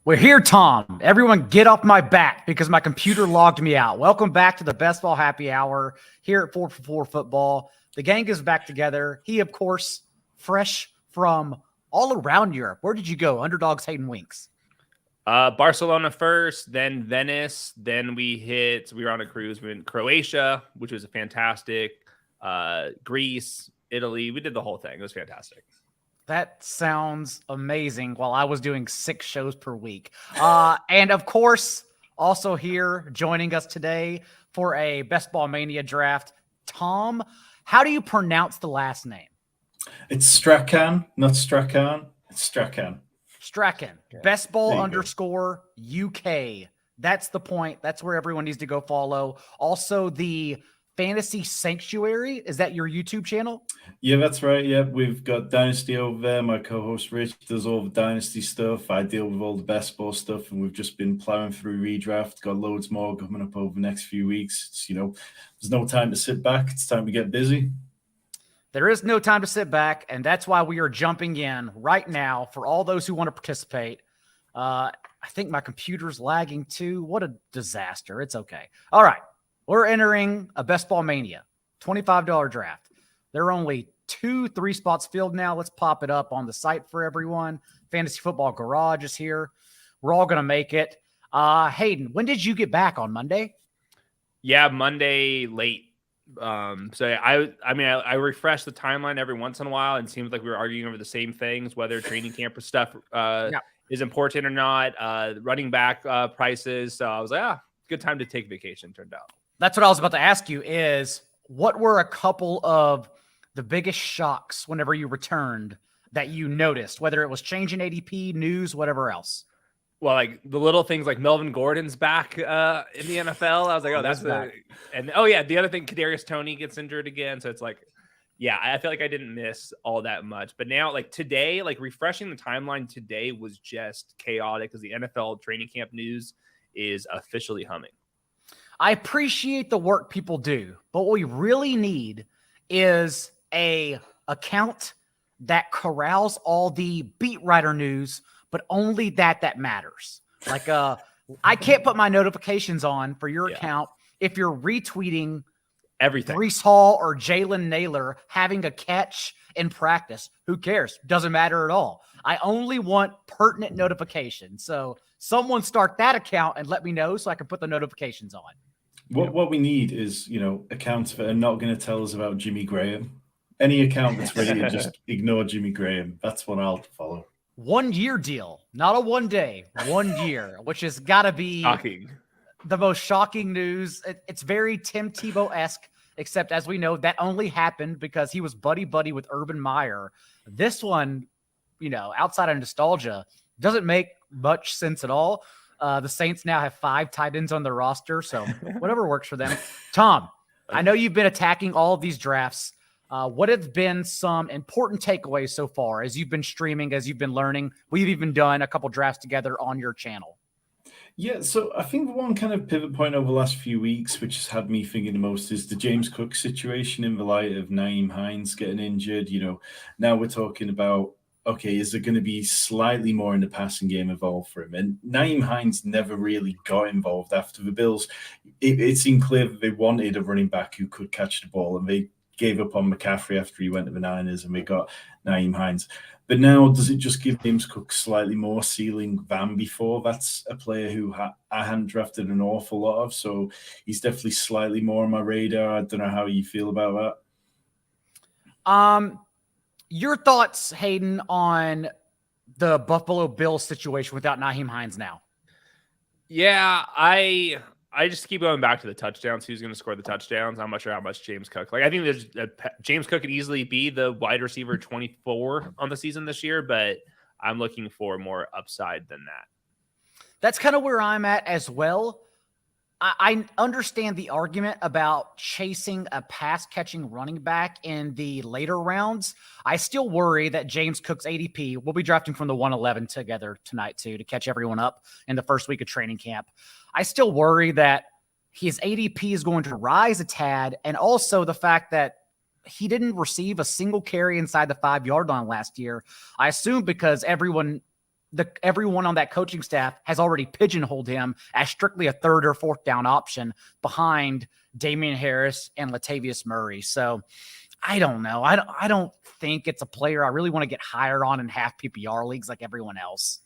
We're here, Tom. Everyone get off my back because my computer logged me out. Welcome back to the Best Ball Happy Hour here at 4for4 Football. The gang is back together. He, of course, fresh from all around Europe. Where did you go? Underdogs hating winks. Barcelona first, then Venice. Then we were on a cruise. We went to Croatia, which was a fantastic. Greece, Italy. We did the whole thing. It was fantastic. That sounds amazing while I was doing 6 shows per week. And of course, also here joining us today for a Best Ball Mania draft, Tom. How do you pronounce the last name? It's Strachan, not Strachan. It's Strachan. Strachan. Best Ball _ UK. That's the point. That's where everyone needs to go follow. Also, the Fantasy Sanctuary. Is that your YouTube channel? Yeah, that's right. Yeah, we've got Dynasty over there. My co-host Rich does all the Dynasty stuff. I deal with all the best ball stuff, and we've just been plowing through redraft. Got loads more coming up over the next few weeks. It's, there's no time to sit back. It's time to get busy. There is no time to sit back, and that's why we are jumping in right now for all those who want to participate. I think my computer's lagging too. What a disaster. It's okay. All right. We're entering a Best Ball Mania, $25 draft. There are only 2-3 spots filled now. Let's pop it up on the site for everyone. Fantasy Football Garage is here. We're all going to make it. Hayden, when did you get back? On Monday? Yeah, Monday late. I refresh the timeline every once in a while, and it seems like we were arguing over the same things, whether training camp stuff is important or not, running back prices. So I was like, good time to take vacation, turned out. That's what I was about to ask you is, what were a couple of the biggest shocks whenever you returned that you noticed, whether it was changing ADP, news, whatever else? Well, like the little things like Melvin Gordon's back in the NFL. I was like, the other thing, Kadarius Toney gets injured again. So it's like, yeah, I feel like I didn't miss all that much. But now, like today, like refreshing the timeline today was just chaotic because the NFL training camp news is officially humming. I appreciate the work people do, but what we really need is a account that corrals all the beat writer news, but only that matters. Like, I can't put my notifications on for your account if you're retweeting everything. Breece Hall or Jalen Naylor having a catch in practice. Who cares? Doesn't matter at all. I only want pertinent notifications. So someone start that account and let me know so I can put the notifications on. What we need is, accounts that are not going to tell us about Jimmy Graham. Any account that's ready to just ignore Jimmy Graham, that's what I'll follow. 1 year deal, not a 1 day, 1 year, which has got to be shocking. The most shocking news. It's very Tim Tebow-esque, except as we know, that only happened because he was buddy-buddy with Urban Meyer. This one, outside of nostalgia, doesn't make much sense at all. The Saints now have 5 tight ends on their roster, so whatever works for them. Tom, I know you've been attacking all of these drafts. What have been some important takeaways so far as you've been streaming, as you've been learning? We've even done a couple drafts together on your channel. Yeah, so I think the one kind of pivot point over the last few weeks, which has had me thinking the most, is the James Cook situation in the light of Nyheim Hines getting injured. Now we're talking about, okay, is there going to be slightly more in the passing game involved for him? And Nyheim Hines never really got involved after the Bills. It seemed clear that they wanted a running back who could catch the ball, and they gave up on McCaffrey after he went to the Niners, and we got Nyheim Hines. But now, does it just give James Cook slightly more ceiling than before? That's a player who I hadn't drafted an awful lot of, so he's definitely slightly more on my radar. I don't know how you feel about that. Your thoughts, Hayden, on the Buffalo Bills situation without Nyheim Hines now? Yeah, I just keep going back to the touchdowns. Who's going to score the touchdowns? I'm not sure how much James Cook. I think James Cook could easily be the wide receiver 24 on the season this year, but I'm looking for more upside than that. That's kind of where I'm at as well. I understand the argument about chasing a pass-catching running back in the later rounds. I still worry that James Cook's ADP, we'll be drafting from the 111 together tonight too to catch everyone up in the first week of training camp. I still worry that his ADP is going to rise a tad, and also the fact that he didn't receive a single carry inside the 5-yard line last year. I assume because everyone everyone on that coaching staff has already pigeonholed him as strictly a third or fourth down option behind Damian Harris and Latavius Murray. So I don't know. I don't think it's a player I really want to get higher on in half PPR leagues like everyone else.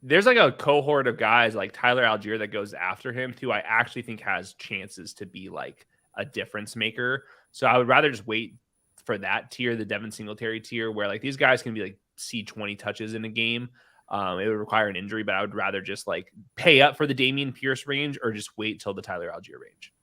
There's like a cohort of guys like Tyler Algier that goes after him who I actually think has chances to be like a difference maker. So I would rather just wait for that tier, the Devin Singletary tier, where like these guys can be like see 20 touches in a game. It would require an injury, but I would rather just like pay up for the Dameon Pierce range or just wait till the Tyler Algier range.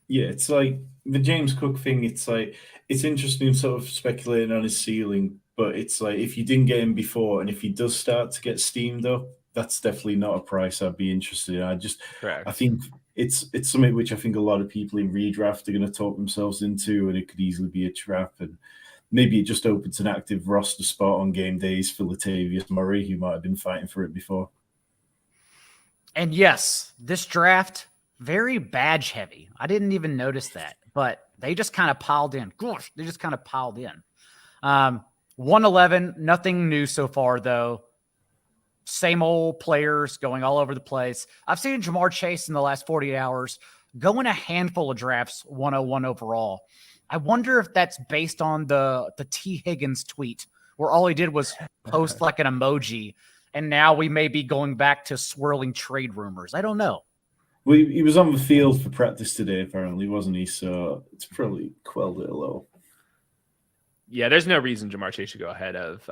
Yeah, it's like the James Cook thing. It's like, it's interesting sort of speculating on his ceiling, but it's like if you didn't get him before and if he does start to get steamed up, that's definitely not a price I'd be interested in. I think it's something which I think a lot of people in redraft are going to talk themselves into, and it could easily be a trap. And maybe it just opens an active roster spot on game days for Latavius Murray, who might have been fighting for it before. And yes, this draft, very badge heavy. I didn't even notice that, but they just kind of piled in. Gosh, they just kind of piled in. 111, nothing new so far, though. Same old players going all over the place. I've seen Jamar Chase in the last 48 hours go in a handful of drafts 101 overall. I wonder if that's based on the T. Higgins tweet where all he did was post like an emoji, and now we may be going back to swirling trade rumors. I don't know. Well, he was on the field for practice today, apparently, wasn't he? So it's probably quelled it a little. Yeah, there's no reason Jamar Chase should go ahead of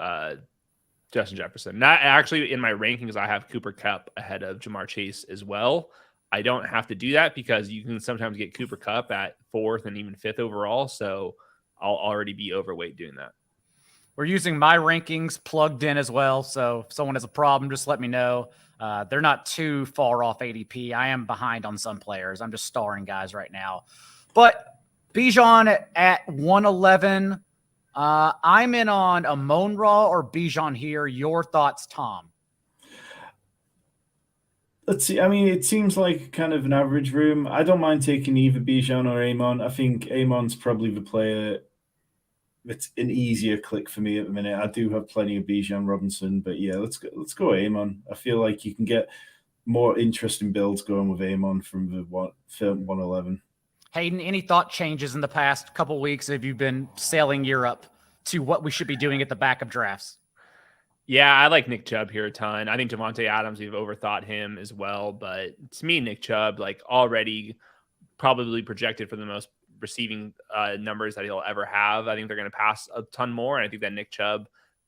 Justin Jefferson. Not actually in my rankings, I have Cooper Kupp ahead of Jamar Chase as well. I don't have to do that because you can sometimes get Cooper Kupp at 4th and even 5th overall. So I'll already be overweight doing that. We're using my rankings plugged in as well. So if someone has a problem, just let me know. They're not too far off ADP. I am behind on some players. I'm just starring guys right now. But Bijan at 111. I'm in on Amon-Ra or Bijan here. Your thoughts, Tom? Let's see. I mean, it seems like kind of an average room. I don't mind taking either Bijan or Amon. I think Amon's probably the player that's an easier click for me at the minute. I do have plenty of Bijan Robinson, but yeah, let's go Amon. I feel like you can get more interesting builds going with Amon from the 111. Hayden, any thought changes in the past couple of weeks if you've been sailing Europe to what we should be doing at the back of drafts? Yeah, I like Nick Chubb here a ton. I think Davante Adams, we've overthought him as well. But to me, Nick Chubb, like already probably projected for the most receiving numbers that he'll ever have. I think they're going to pass a ton more. And I think that Nick Chubb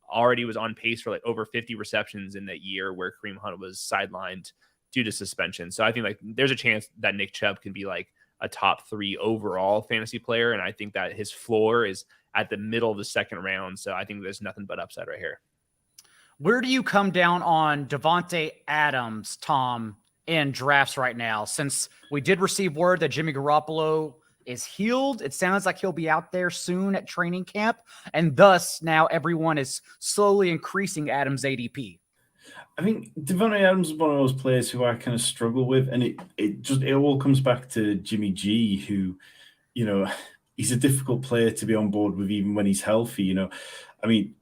already was on pace for like over 50 receptions in that year where Kareem Hunt was sidelined due to suspension. So I think like there's a chance that Nick Chubb can be like a top 3 overall fantasy player. And I think that his floor is at the middle of the second round. So I think there's nothing but upside right here. Where do you come down on Davante Adams, Tom, in drafts right now? Since we did receive word that Jimmy Garoppolo is healed, it sounds like he'll be out there soon at training camp. And thus now everyone is slowly increasing Adams' ADP. I think Davante Adams is one of those players who I kind of struggle with. And it all comes back to Jimmy G, who, you know, he's a difficult player to be on board with even when he's healthy. You know, I mean,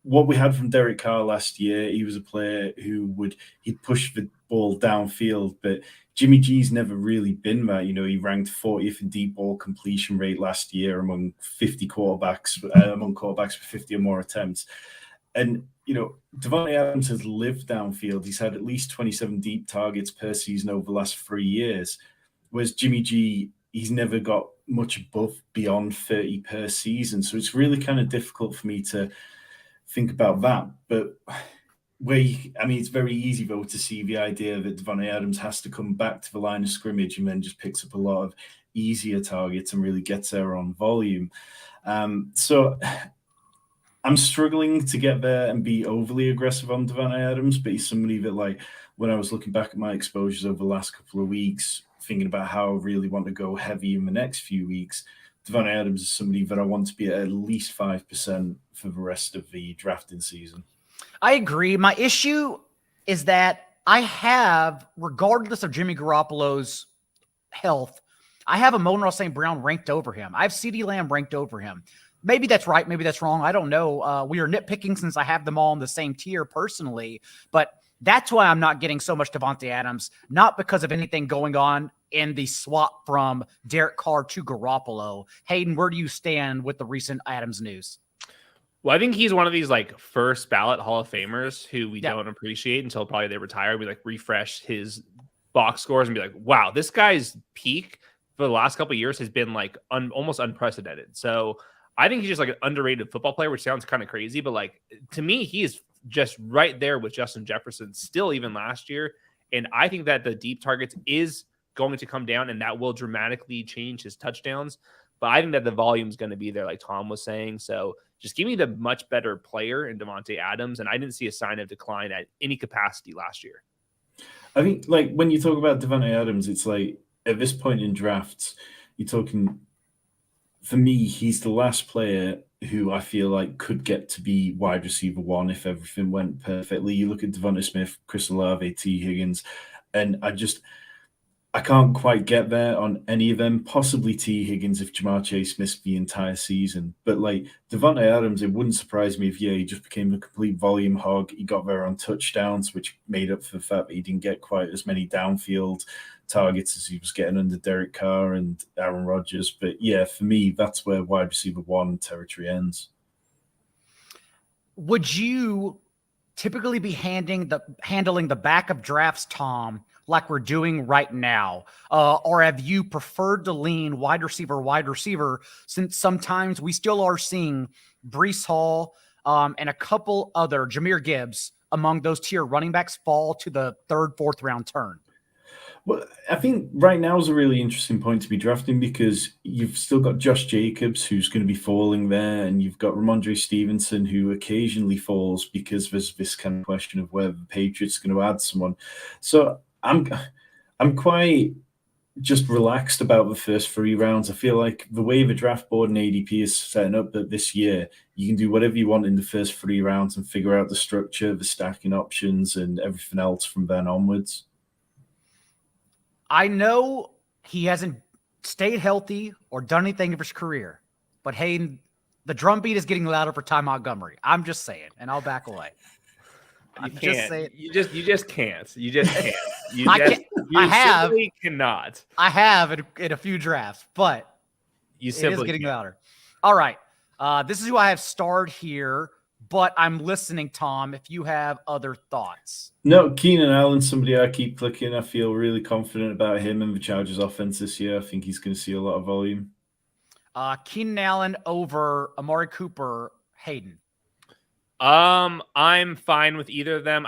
what we had from Derek Carr last year, he was a player who he'd push the ball downfield, but Jimmy G's never really been that. You know, he ranked 40th in deep ball completion rate last year among quarterbacks with 50 or more attempts. And, you know, Davante Adams has lived downfield. He's had at least 27 deep targets per season over the last 3 years, whereas Jimmy G, he's never got much above beyond 30 per season. So it's really kind of difficult for me to think about that. But it's very easy, though, to see the idea that Davante Adams has to come back to the line of scrimmage and then just picks up a lot of easier targets and really gets there on volume. So I'm struggling to get there and be overly aggressive on Davante Adams, but he's somebody that, like, when I was looking back at my exposures over the last couple of weeks, thinking about how I really want to go heavy in the next few weeks, Davante Adams is somebody that I want to be at least 5% for the rest of the drafting season. I agree. My issue is that I have, regardless of Jimmy Garoppolo's health, I have Amon-Ra St. Brown ranked over him. I have CeeDee Lamb ranked over him. Maybe that's right. Maybe that's wrong. I don't know. We are nitpicking since I have them all in the same tier personally, but that's why I'm not getting so much Davante Adams, not because of anything going on in the swap from Derek Carr to Garoppolo. Hayden, where do you stand with the recent Adams news? Well, I think he's one of these like first ballot Hall of Famers who we don't appreciate until probably they retire. We like refresh his box scores and be like, wow, this guy's peak for the last couple of years has been like almost unprecedented. So I think he's just like an underrated football player, which sounds kind of crazy, but like to me, he is just right there with Justin Jefferson still even last year. And I think that the deep targets is going to come down and that will dramatically change his touchdowns. But I think that the volume is going to be there, like Tom was saying. So just give me the much better player in Davante Adams. And I didn't see a sign of decline at any capacity last year. I think like when you talk about Davante Adams, it's like at this point in drafts, you're talking, for me, he's the last player who I feel like could get to be wide receiver 1 if everything went perfectly. You look at Devonta Smith, Chris Olave, T. Higgins, and I can't quite get there on any of them. Possibly T. Higgins if Jamar Chase missed the entire season. But like Davante Adams, it wouldn't surprise me if he just became a complete volume hog. He got there on touchdowns, which made up for the fact that he didn't get quite as many downfield targets as he was getting under Derek Carr and Aaron Rodgers. But yeah, for me, that's where wide receiver 1 territory ends. Would you typically be handling the back of drafts, Tom, like we're doing right now? Or have you preferred to lean wide receiver, since sometimes we still are seeing Breece Hall and a couple other, Jahmyr Gibbs, among those tier running backs fall to the 3rd, 4th round turn? Well, I think right now is a really interesting point to be drafting because you've still got Josh Jacobs, who's going to be falling there, and you've got Ramondre Stevenson, who occasionally falls because there's this kind of question of whether the Patriots are going to add someone. So I'm quite just relaxed about the first 3 rounds. I feel like the way the draft board and ADP is setting up that this year, you can do whatever you want in the first 3 rounds and figure out the structure, the stacking options, and everything else from then onwards. I know he hasn't stayed healthy or done anything of his career, but Hayden, the drumbeat is getting louder for Ty Montgomery. I'm just saying, and I'll back away. You just can't. You have. Simply cannot. I have in a few drafts, but you simply it is getting louder. All right. This is who I have starred here, but I'm listening, Tom, if you have other thoughts. No, Keenan Allen, somebody I keep clicking. I feel really confident about him and the Chargers offense this year. I think he's going to see a lot of volume. Keenan Allen over Amari Cooper, Hayden. I'm fine with either of them.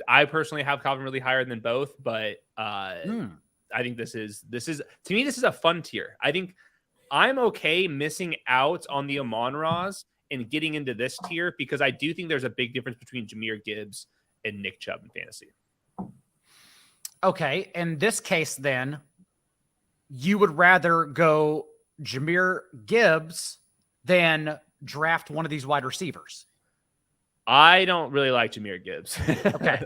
I personally have Calvin really higher than both, but I think this is to me, this is a fun tier. I think I'm okay missing out on the Amon-Ra's and getting into this tier because I do think there's a big difference between Jahmyr Gibbs and Nick Chubb in fantasy. Okay. In this case, then you would rather go Jahmyr Gibbs than draft one of these wide receivers. I don't really like Jahmyr Gibbs. Okay.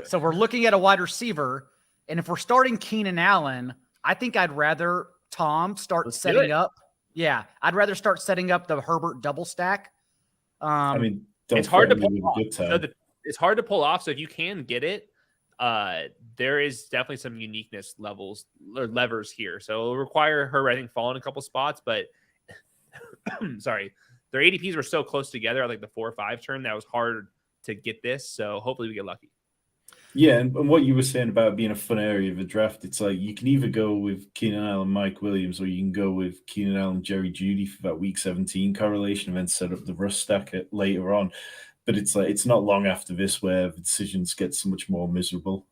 So we're looking at a wide receiver, and if we're starting Keenan Allen, I think I'd rather Tom start setting up. Yeah, I'd rather start setting up the Herbert double stack. I mean, it's hard to pull off. It's hard to pull off. So if you can get it, there is definitely some uniqueness levels or levers here. So it'll require her, I think, falling a couple spots, but sorry, their ADPs were so close together at like the 4 or 5 turn that it was hard to get this. So hopefully we get lucky. Yeah, and what you were saying about being a fun area of the draft, it's like you can either go with Keenan Allen, Mike Williams, or you can go with Keenan Allen, Jerry Jeudy for that week 17 correlation and then set up the Russ stack later on. But it's like it's not long after this where the decisions get so much more miserable.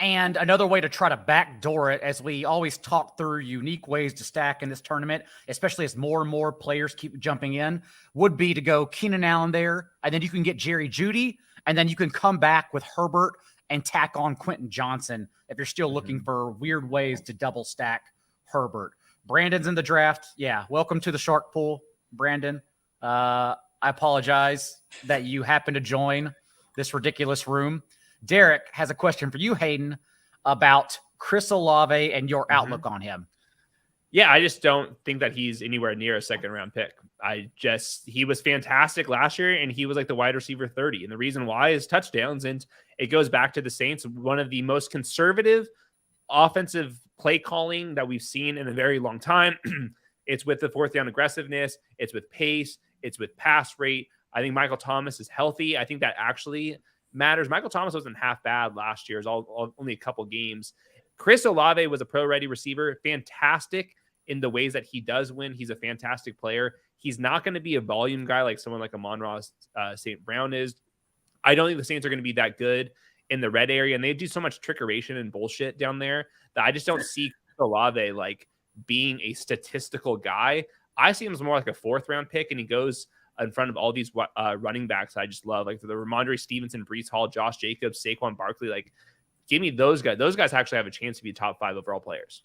And another way to try to backdoor it, as we always talk through unique ways to stack in this tournament, especially as more and more players keep jumping in, would be to go Keenan Allen there, and then you can get Jerry Jeudy, and then you can come back with Herbert and tack on Quentin Johnson if you're still looking for weird ways to double stack Herbert. Brandon's in the draft. Yeah, welcome to the Shark Pool, Brandon. I apologize that you happened to join this ridiculous room. Derek has a question for you, Hayden, about Chris Olave and your outlook on him. Yeah, I just don't think that he's anywhere near a second round pick. He was fantastic last year, and he was like the wide receiver 30. And the reason why is touchdowns. And it goes back to the Saints, one of the most conservative offensive play calling that we've seen in a very long time. It's with the fourth down aggressiveness. It's with pace. It's with pass rate. I think Michael Thomas is healthy. I think that actually matters. Michael Thomas wasn't half bad last year. It was only a couple games. Chris Olave was a pro-ready receiver, fantastic in the ways that he does win. He's a fantastic player. He's not going to be a volume guy like someone like Amon-Ra St. Brown is. I don't think the Saints are going to be that good in the red area, and they do so much trickeration and bullshit down there that I just don't see Olave like being a statistical guy. I see him as more like a fourth-round pick, and he goes in front of all these running backs I just love, like the Ramondre Stevenson, Breece Hall, Josh Jacobs, Saquon Barkley. Like, give me those guys. Those guys actually have a chance to be top 5 overall players.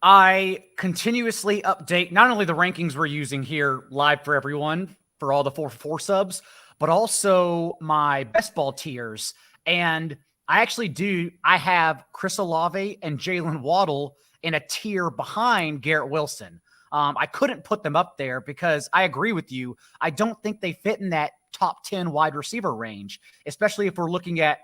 I continuously update not only the rankings we're using here live for everyone for all the 4-4 subs, but also my best ball tiers. And I have Chris Olave and Jalen Waddle in a tier behind Garrett Wilson. I couldn't put them up there because I agree with you. I don't think they fit in that top 10 wide receiver range, especially if we're looking at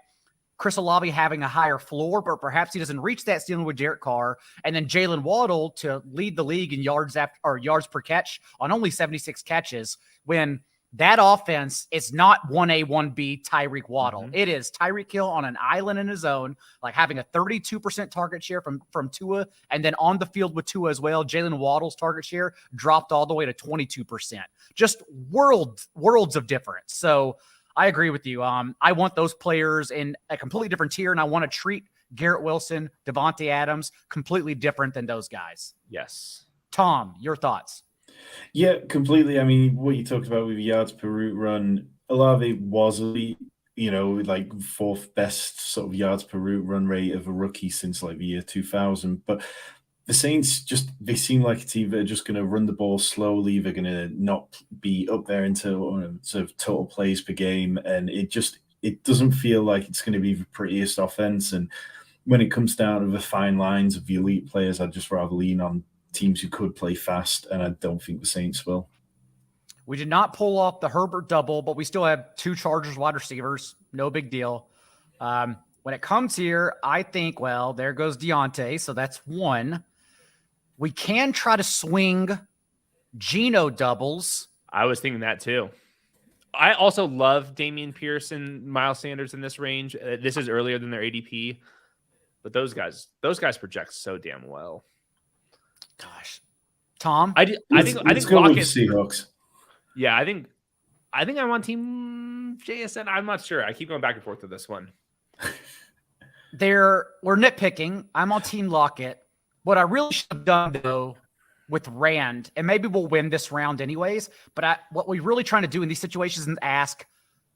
Chris Olave having a higher floor, but perhaps he doesn't reach that ceiling with Derek Carr. And then Jalen Waddle to lead the league in yards per catch on only 76 catches, when that offense is not 1A, 1B Tyreek Waddle. Mm-hmm. It is Tyreek Hill on an island in his own, like having a 32% target share from Tua, and then on the field with Tua as well. Jalen Waddle's target share dropped all the way to 22%. Just worlds of difference. So I agree with you. I want those players in a completely different tier, and I want to treat Garrett Wilson, Davante Adams completely different than those guys. Yes. Tom, your thoughts? Yeah, completely. I mean, what you talked about with yards per route run, Olave was elite, like 4th best sort of yards per route run rate of a rookie since like the year 2000. But the Saints they seem like a team that are just going to run the ball slowly. They're going to not be up there into sort of total plays per game. And it doesn't feel like it's going to be the prettiest offense. And when it comes down to the fine lines of the elite players, I'd just rather lean on teams who could play fast. And I don't think the Saints will. We did not pull off the Herbert double, but we still have 2 Chargers wide receivers. No big deal. When it comes here, I think, well, there goes Deontay. So that's 1. We can try to swing Geno doubles. I was thinking that too. I also love Dameon Pierce and Miles Sanders in this range. This is earlier than their ADP, but those guys project so damn well. Gosh, Tom, I think go with Seahawks. Yeah, I think I'm on team JSN. I'm not sure. I keep going back and forth with this one. We're nitpicking. I'm on team Lockett. What I really should have done, though, with Rand, and maybe we'll win this round anyways, but what we're really trying to do in these situations is ask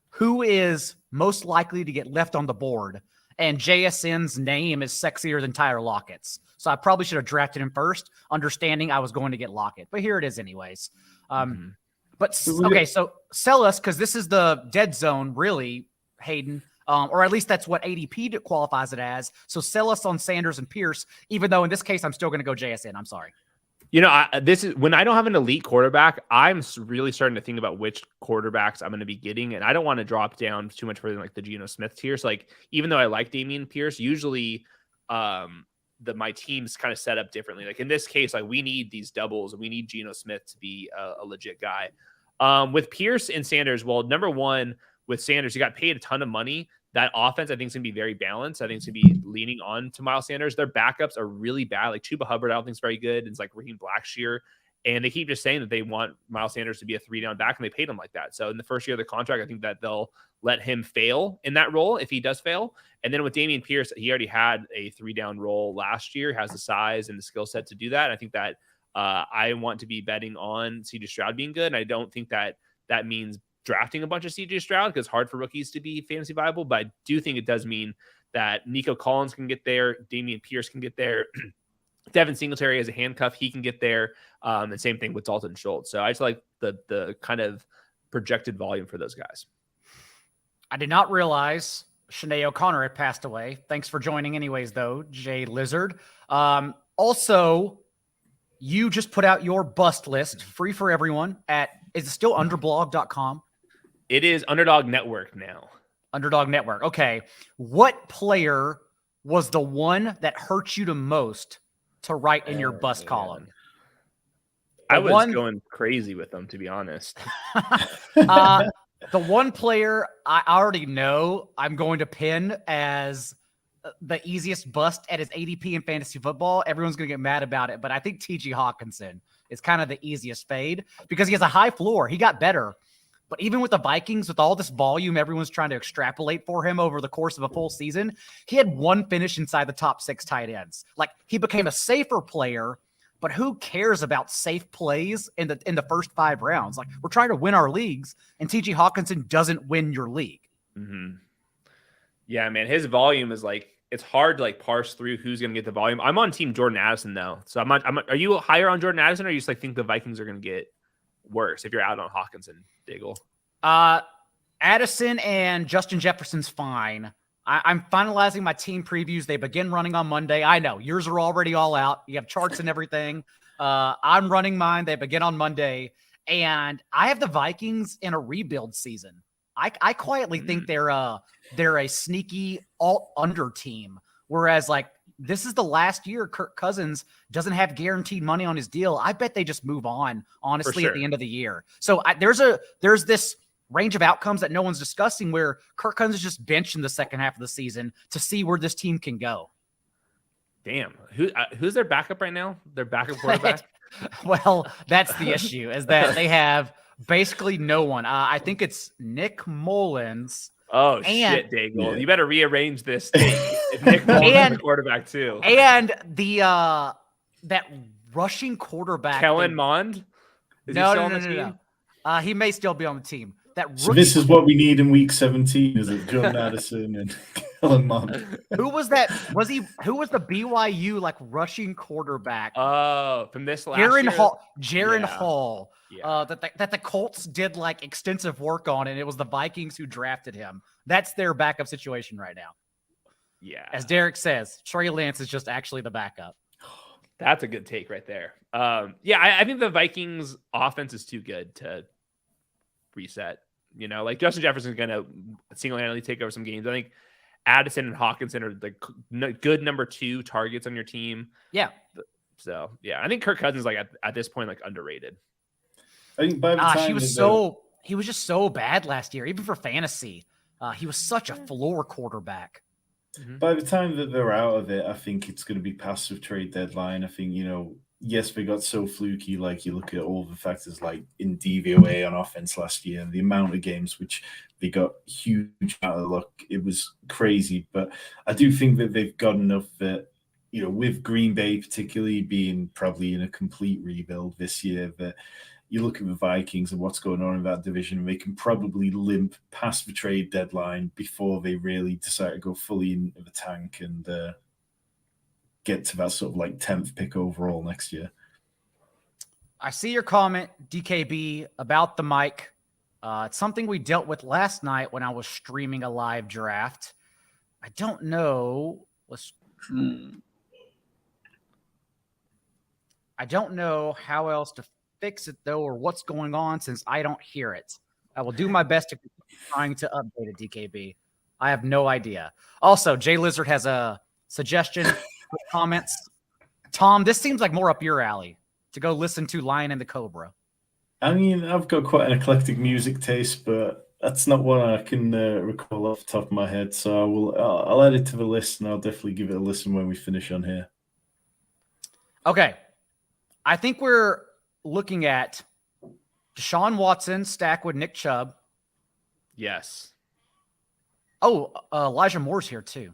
who is most likely to get left on the board. And JSN's name is sexier than Tyler Lockett's. So I probably should have drafted him first, understanding I was going to get Lockett. But here it is anyways. But, okay, so sell us, because this is the dead zone, really, Hayden. Or at least that's what ADP qualifies it as. So sell us on Sanders and Pierce, even though in this case, I'm still going to go JSN. I'm sorry. This is when I don't have an elite quarterback, I'm really starting to think about which quarterbacks I'm going to be getting. And I don't want to drop down too much further than like the Geno Smith tier. So like, even though I like Dameon Pierce, usually my team's kind of set up differently. Like in this case, like we need these doubles and we need Geno Smith to be a legit guy. With Pierce and Sanders, well, number one, with Sanders, he got paid a ton of money. That offense, I think, is going to be very balanced. I think it's going to be leaning on to Miles Sanders. Their backups are really bad. Like Chuba Hubbard, I don't think is very good. It's like Raheem Blackshear. And they keep just saying that they want Miles Sanders to be a 3-down back, and they paid him like that. So in the first year of the contract, I think that they'll let him fail in that role if he does fail. And then with Dameon Pierce, he already had a 3-down role last year, has the size and the skill set to do that. I think that I want to be betting on C.J. Stroud being good. And I don't think that means drafting a bunch of C.J. Stroud, because it's hard for rookies to be fantasy viable. But I do think it does mean that Nico Collins can get there. Dameon Pierce can get there. Devin Singletary as a handcuff, he can get there. And same thing with Dalton Schultz. So I just like the kind of projected volume for those guys. I did not realize Shanae O'Connor had passed away. Thanks for joining anyways, though, Jay Lizard. Also, you just put out your bust list free for everyone is it still underblog.com? It is Underdog Network now. Underdog Network. Okay. What player was the one that hurt you the most to write in your bust column? I was going crazy with them, to be honest. The one player I already know I'm going to pin as the easiest bust at his ADP in fantasy football. Everyone's going to get mad about it, but I think T.J. Hawkinson is kind of the easiest fade because he has a high floor. He got better. But even with the Vikings, with all this volume, everyone's trying to extrapolate for him over the course of a full season. He had one finish inside the top 6 tight ends. Like, he became a safer player, but who cares about safe plays in the first 5 rounds? Like, we're trying to win our leagues, and T.J. Hawkinson doesn't win your league. Mm-hmm. Yeah, man, his volume is like, it's hard to like parse through who's going to get the volume. I'm on team Jordan Addison though. So are you higher on Jordan Addison, or you just like think the Vikings are going to get worse if you're out on Hawkinson, Diggle? Addison and Justin Jefferson's fine. I'm finalizing my team previews. They begin running on Monday. I know yours are already all out. You have charts and everything. I'm running mine. They begin on Monday, and I have the Vikings in a rebuild season. I quietly think they're a sneaky alt under team. Whereas like this is the last year Kirk Cousins doesn't have guaranteed money on his deal. I bet they just move on, honestly, at the end of the year. So there's this range of outcomes that no one's discussing where Kirk Cousins is just benched in the second half of the season to see where this team can go. Damn. Who's their backup right now? Their backup quarterback? Well, that's the issue, is that they have basically no one. I think it's Nick Mullins. Oh, shit, Daigle. Yeah. You better rearrange this thing. If Nick Mullins is the quarterback, too. And that rushing quarterback. Kellen Mond? No. He may still be on the team. So this is what we need in week 17, is it Jordan Addison and Kellen Mond? Who was that? Who was the BYU like rushing quarterback? From this last year? Jaron Hall. Yeah. That the Colts did like extensive work on, and it was the Vikings who drafted him. That's their backup situation right now. Yeah. As Derek says, Trey Lance is just actually the backup. That's a good take right there. I think the Vikings offense is too good to reset. You know, like Justin Jefferson's going to single-handedly take over some games. I think Addison and Hawkinson are the good number 2 targets on your team. Yeah. So, yeah, I think Kirk Cousins like at this point, like underrated. I think by the time he was just so bad last year, even for fantasy. He was such a floor quarterback. By the time that they're out of it, I think it's going to be past the trade deadline. I think, yes, they got so fluky. Like you look at all the factors like in DVOA on offense last year, and the amount of games which they got huge out of luck. It was crazy. But I do think that they've got enough that, with Green Bay particularly being probably in a complete rebuild this year, that you look at the Vikings and what's going on in that division, they can probably limp past the trade deadline before they really decide to go fully into the tank and get to that sort of like 10th pick overall next year. I see your comment, DKB, about the mic. It's something we dealt with last night when I was streaming a live draft. I don't know. I don't know how else to fix it, though, or what's going on since I don't hear it. I will do my best to keep trying to update it, DKB. I have no idea. Also, Jay Lizard has a suggestion for comments. Tom, this seems like more up your alley to go listen to Lion and the Cobra. I mean, I've got quite an eclectic music taste, but that's not one I can recall off the top of my head. So I'll add it to the list, and I'll definitely give it a listen when we finish on here. Okay. I think we're looking at Deshaun Watson stacked with Nick Chubb. Yes. Oh, Elijah Moore's here too.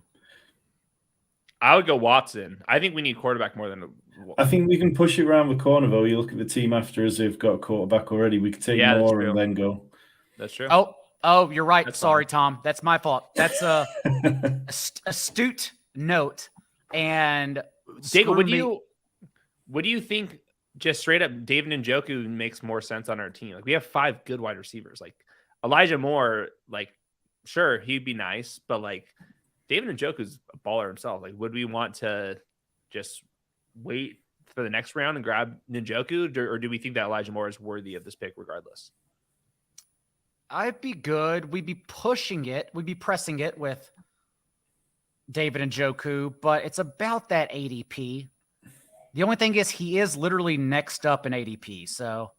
I would go Watson. I think we need quarterback more than. I think we can push it around the corner, though. You look at the team after us; they've got a quarterback already. We could take more and then go. That's true. Oh, you're right. That's Sorry, fine. Tom. That's my fault. That's a astute note. And Jacob, what do you think? Just straight up, David Njoku makes more sense on our team. Like we have 5 good wide receivers. Like Elijah Moore, like sure he'd be nice, but like David Njoku's a baller himself. Like would we want to just wait for the next round and grab Njoku, or do we think that Elijah Moore is worthy of this pick regardless? I'd be good. We'd be pushing it. We'd be pressing it with David Njoku, but it's about that ADP. The only thing is he is literally next up in ADP, so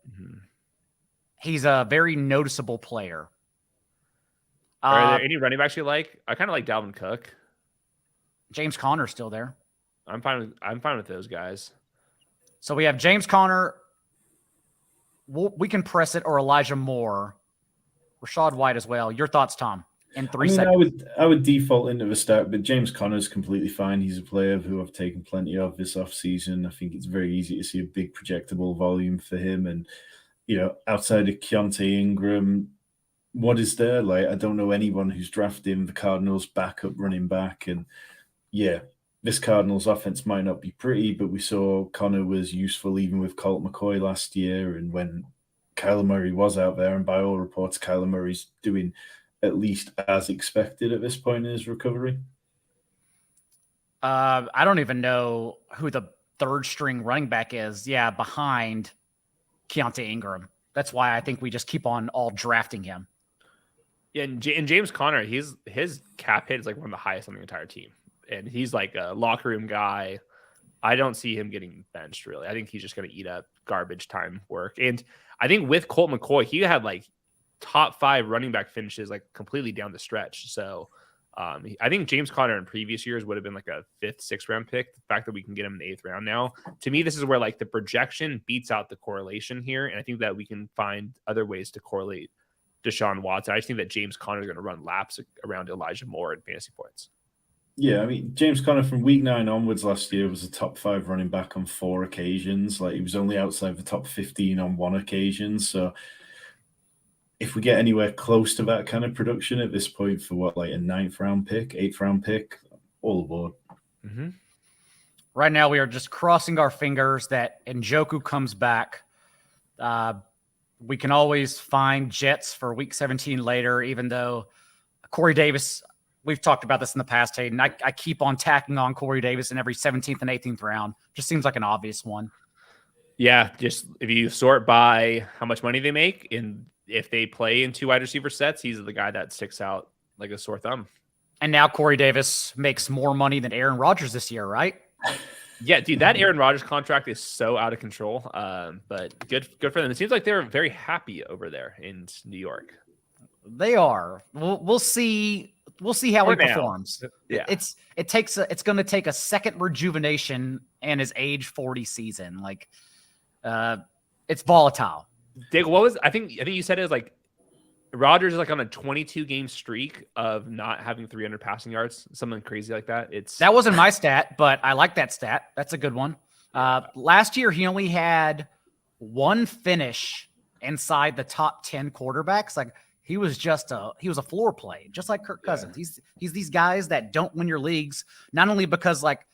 he's a very noticeable player. Are there any running backs you like? I kind of like Dalvin Cook. James Conner's still there. I'm fine with those guys. So we have James Conner. We can press it, or Elijah Moore, Rashad White as well. Your thoughts, Tom? In 3 seconds. I would default into the start, but James Conner's completely fine. He's a player who I've taken plenty of this offseason. I think it's very easy to see a big projectable volume for him. And, outside of Keontae Ingram, what is there? Like, I don't know anyone who's drafting the Cardinals backup running back. And yeah, this Cardinals offense might not be pretty, but we saw Conner was useful even with Colt McCoy last year. And when Kyler Murray was out there, and by all reports, Kyler Murray's doing at least as expected at this point in his recovery. I don't even know who the third string running back is. Yeah, behind Keontae Ingram. That's why I think we just keep on all drafting him. Yeah, and James Conner, his cap hit is like one of the highest on the entire team. And he's like a locker room guy. I don't see him getting benched, really. I think he's just going to eat up garbage time work. And I think with Colt McCoy, he had like top 5 running back finishes like completely down the stretch. So I think James Conner in previous years would have been like a 5th, 6th round pick. The fact that we can get him in the 8th round now, to me, this is where like the projection beats out the correlation here. And I think that we can find other ways to correlate Deshaun Watson. I just think that James Conner is going to run laps around Elijah Moore in fantasy points. Yeah, I mean, James Conner from week 9 onwards last year was a top 5 running back on 4 occasions. Like, he was only outside the top 15 on 1 occasion. So if we get anywhere close to that kind of production at this point for what, like a 9th round pick, 8th round pick, all aboard. Mm-hmm. Right now, we are just crossing our fingers that Njoku comes back. We can always find Jets for week 17 later, even though Corey Davis, we've talked about this in the past, Hayden. I keep on tacking on Corey Davis in every 17th and 18th round. Just seems like an obvious one. Yeah, just if you sort by how much money they make, and if they play in 2 wide receiver sets, he's the guy that sticks out like a sore thumb. And now Corey Davis makes more money than Aaron Rodgers this year, right? Yeah, dude, that Aaron Rodgers contract is so out of control. But good for them. It seems like they're very happy over there in New York. They are. We'll see. We'll see how he performs. Yeah, it's going to take a second rejuvenation in his age 40 season. Like, it's volatile. Dig, what was I think you said it was like Rodgers is like on a 22 game streak of not having 300 passing yards, something crazy like that. That wasn't my stat, but I like that stat. That's a good one. Last year he only had 1 finish inside the top 10 quarterbacks. Like, he was a floor play, just like Kirk Cousins. Yeah. He's these guys that don't win your leagues, not only because like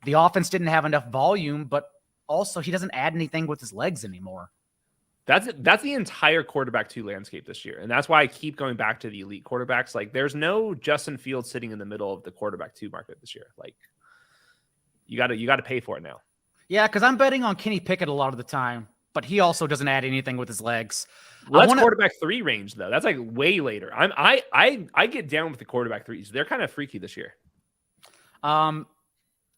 the offense didn't have enough volume, but also he doesn't add anything with his legs anymore. That's the entire quarterback 2 landscape this year. And that's why I keep going back to the elite quarterbacks. Like, there's no Justin Fields sitting in the middle of the quarterback 2 market this year. Like, you got to pay for it now. Yeah, because I'm betting on Kenny Pickett a lot of the time, but he also doesn't add anything with his legs. Well, that's quarterback 3 range though. That's like way later. I get down with the quarterback 3s. They're kind of freaky this year.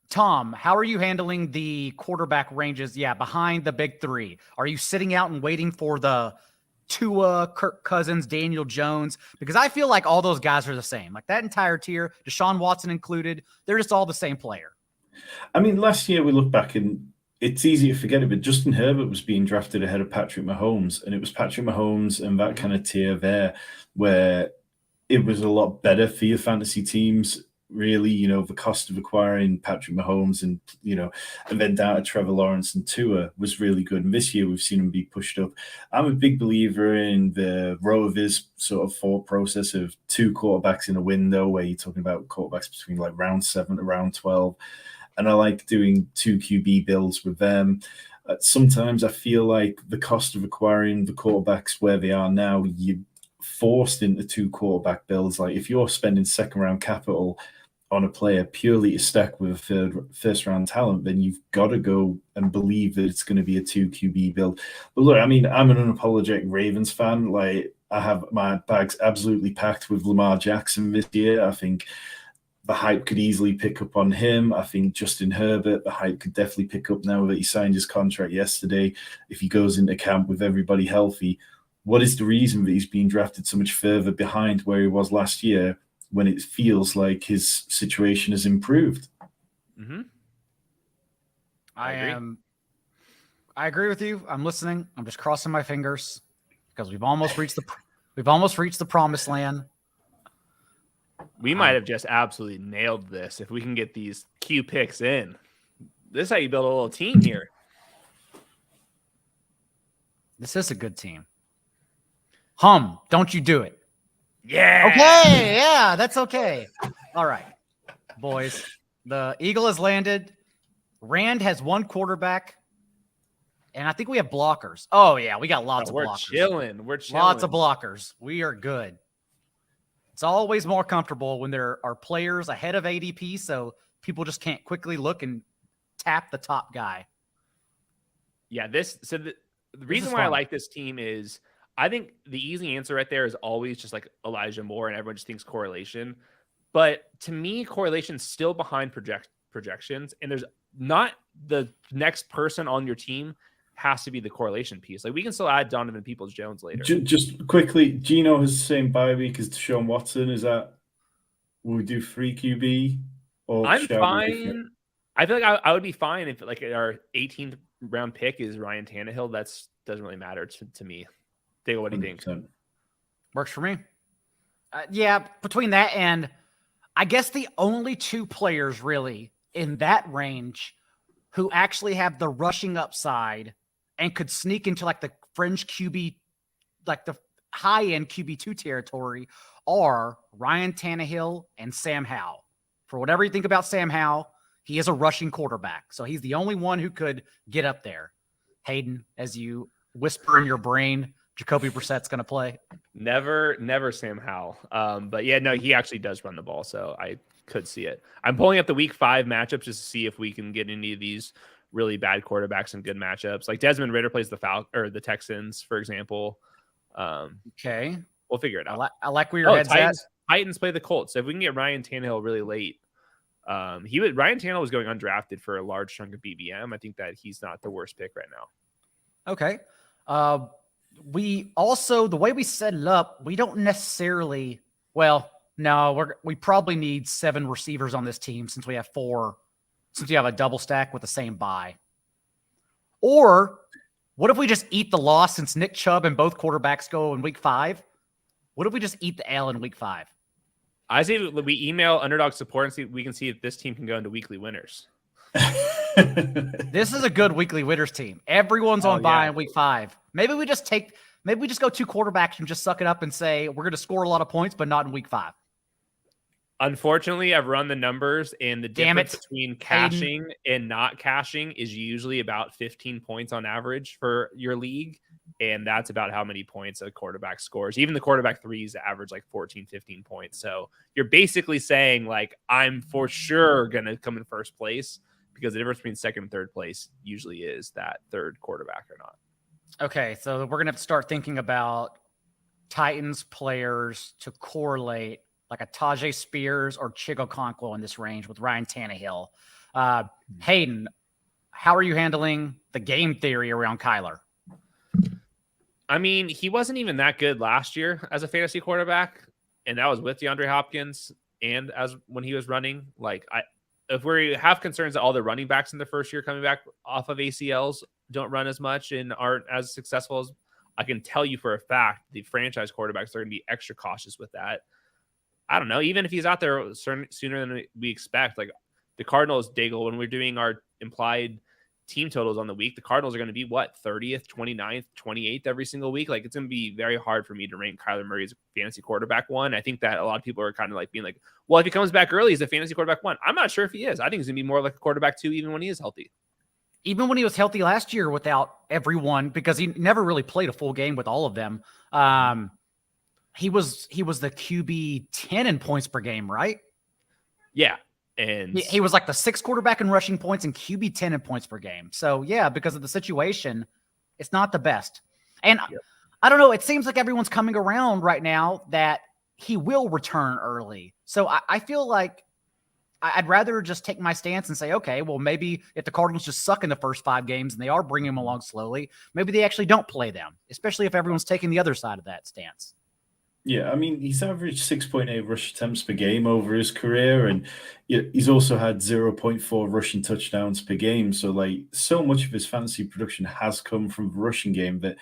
Tom, how are you handling the quarterback ranges? Yeah, behind the big 3. Are you sitting out and waiting for the Tua, Kirk Cousins, Daniel Jones? Because I feel like all those guys are the same. Like, that entire tier, Deshaun Watson included, they're just all the same player. I mean, last year we look back and it's easy to forget it, but Justin Herbert was being drafted ahead of Patrick Mahomes, and it was Patrick Mahomes and that kind of tier there where it was a lot better for your fantasy teams. Really, the cost of acquiring Patrick Mahomes and then down to Trevor Lawrence and Tua was really good. And this year we've seen him be pushed up. I'm a big believer in the Rovis sort of thought process of 2 quarterbacks in a window where you're talking about quarterbacks between like round 7 to round 12. And I like doing 2 QB builds with them. Sometimes I feel like the cost of acquiring the quarterbacks where they are now, you forced into 2 quarterback builds. Like, if you're spending 2nd round capital on a player purely to stack with a first round talent, then you've got to go and believe that it's going to be a 2 QB build. But look, I mean, I'm an unapologetic Ravens fan. Like, I have my bags absolutely packed with Lamar Jackson this year. I think the hype could easily pick up on him. I think Justin Herbert, the hype could definitely pick up now that he signed his contract yesterday. If he goes into camp with everybody healthy, what is the reason that he's being drafted so much further behind where he was last year when it feels like his situation has improved? Mm-hmm. I agree with you. I'm listening. I'm just crossing my fingers because we've almost reached the promised land. We might have just absolutely nailed this if we can get these Q picks in. This is how you build a little team here. This is a good team. Don't you do it. Yeah. Okay. Yeah, that's okay. All right, boys. The Eagle has landed. Rand has one quarterback. And I think we have blockers. Oh, yeah. We got lots of blockers. We're chilling. Lots of blockers. We are good. It's always more comfortable when there are players ahead of ADP, so people just can't quickly look and tap the top guy. Yeah, the reason why I like this team is I think the easy answer right there is always just like Elijah Moore, and everyone just thinks correlation. But to me, correlation's still behind projections, and there's not the next person on your team has to be the correlation piece. Like, we can still add Donovan Peoples-Jones later. Just quickly, Gino has the same bye week as Deshaun Watson. Is that, will we do 3 QB? Or I'm fine. I feel like I would be fine if like our 18th round pick is Ryan Tannehill. That's doesn't really matter to me. Diego, what do you think? Works for me. Yeah, between that and I guess the only two players really in that range who actually have the rushing upside and could sneak into like the fringe QB, like the high-end QB2 territory, are Ryan Tannehill and Sam Howell. For whatever you think about Sam Howell, he is a rushing quarterback. So he's the only one who could get up there. Hayden, as you whisper in your brain, Jacoby Brissett's going to play. Never Sam Howell. But yeah, no, he actually does run the ball, so I could see it. I'm pulling up the week 5 matchups just to see if we can get any of these really bad quarterbacks and good matchups. Like Desmond Ridder plays the Texans, for example. Okay. We'll figure it out. I like where your head's at. Titans play the Colts. So if we can get Ryan Tannehill really late, Ryan Tannehill was going undrafted for a large chunk of BBM. I think that he's not the worst pick right now. Okay. We also, the way we set it up, we don't necessarily, we probably need 7 receivers on this team since we have 4, since you have a double stack with the same bye. Or what if we just eat the loss since Nick Chubb and both quarterbacks go in week 5? What if we just eat the L in week 5? I say we email Underdog support and see we can see if this team can go into weekly winners. This is a good weekly winners team. Everyone's on bye in week 5. Maybe we just go 2 quarterbacks and just suck it up and say we're going to score a lot of points, but not in week 5. Unfortunately, I've run the numbers, and the difference between cashing and not cashing is usually about 15 points on average for your league. And that's about how many points a quarterback scores. Even the quarterback 3s average like 14, 15 points. So you're basically saying, like, I'm for sure going to come in first place, because the difference between second and third place usually is that third quarterback or not. Okay, so we're going to have to start thinking about Titans players to correlate, like a Tajay Spears or Chigo Conquo in this range with Ryan Tannehill. Hayden, how are you handling the game theory around Kyler? I mean, he wasn't even that good last year as a fantasy quarterback, and that was with DeAndre Hopkins and as when he was running. Like, if we have concerns that all the running backs in the first year coming back off of ACLs don't run as much and aren't as successful as, I can tell you for a fact, the franchise quarterbacks are going to be extra cautious with that. I don't know. Even if he's out there sooner than we expect, like the Cardinals, Daigle, when we're doing our implied team totals on the week, the Cardinals are going to be 30th, 29th, 28th every single week. Like, it's going to be very hard for me to rank Kyler Murray as fantasy quarterback 1. I think that a lot of people are kind of like being like, well, if he comes back early, he's a fantasy quarterback 1. I'm not sure if he is. I think he's going to be more like a quarterback 2, even when he is healthy. Even when he was healthy last year without everyone, because he never really played a full game with all of them. He was the QB 10 in points per game, right? Yeah. And he was like the 6th quarterback in rushing points and QB 10 in points per game. So yeah, because of the situation, it's not the best. And I don't know. It seems like everyone's coming around right now that he will return early. So I feel like I'd rather just take my stance and say, okay, well, maybe if the Cardinals just suck in the first 5 games and they are bringing him along slowly, maybe they actually don't play them, especially if everyone's taking the other side of that stance. Yeah, I mean, he's averaged 6.8 rush attempts per game over his career, and he's also had 0.4 rushing touchdowns per game. So, like, so much of his fantasy production has come from the rushing game that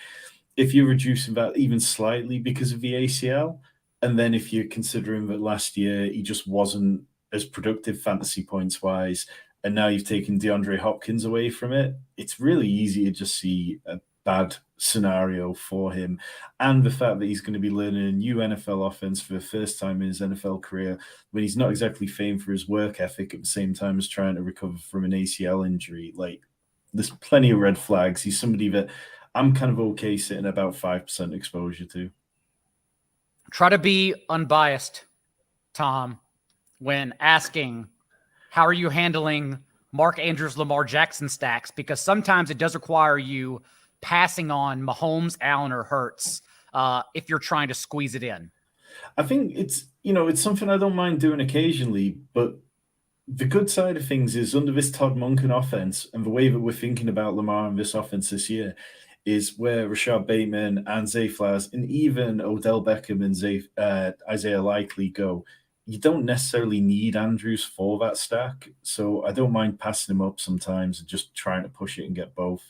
if you're reducing that even slightly because of the ACL, and then if you're considering that last year he just wasn't as productive fantasy points wise, and now you've taken DeAndre Hopkins away from it, it's really easy to just see a bad scenario for him. And the fact that he's going to be learning a new NFL offense for the first time in his NFL career, when he's not exactly famed for his work ethic at the same time as trying to recover from an ACL injury. Like, there's plenty of red flags. He's somebody that I'm kind of okay sitting about 5% exposure to. Try to be unbiased, Tom, when asking, how are you handling Mark Andrews, Lamar Jackson stacks? Because sometimes it does require you passing on Mahomes, Allen, or Hurts if you're trying to squeeze it in. I think it's something I don't mind doing occasionally, but the good side of things is under this Todd Monken offense and the way that we're thinking about Lamar and this offense this year is where Rashad Bateman and Zay Flowers and even Odell Beckham and Isaiah Likely go. You don't necessarily need Andrews for that stack, so I don't mind passing him up sometimes and just trying to push it and get both.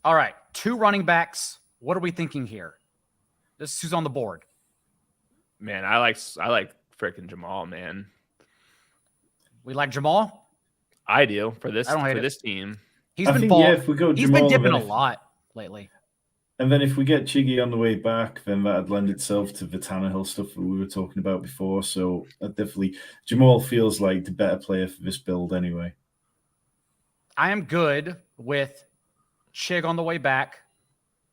All right, 2 running backs. What are we thinking here? This is who's on the board. Man, I like freaking Jamal, man. We like Jamal? I do for this team. He's been if we go he's Jamal, been dipping a lot lately. And then if we get Chiggy on the way back, then that'd lend itself to the Tannehill stuff that we were talking about before. So definitely Jamal feels like the better player for this build anyway. I am good with Chig on the way back.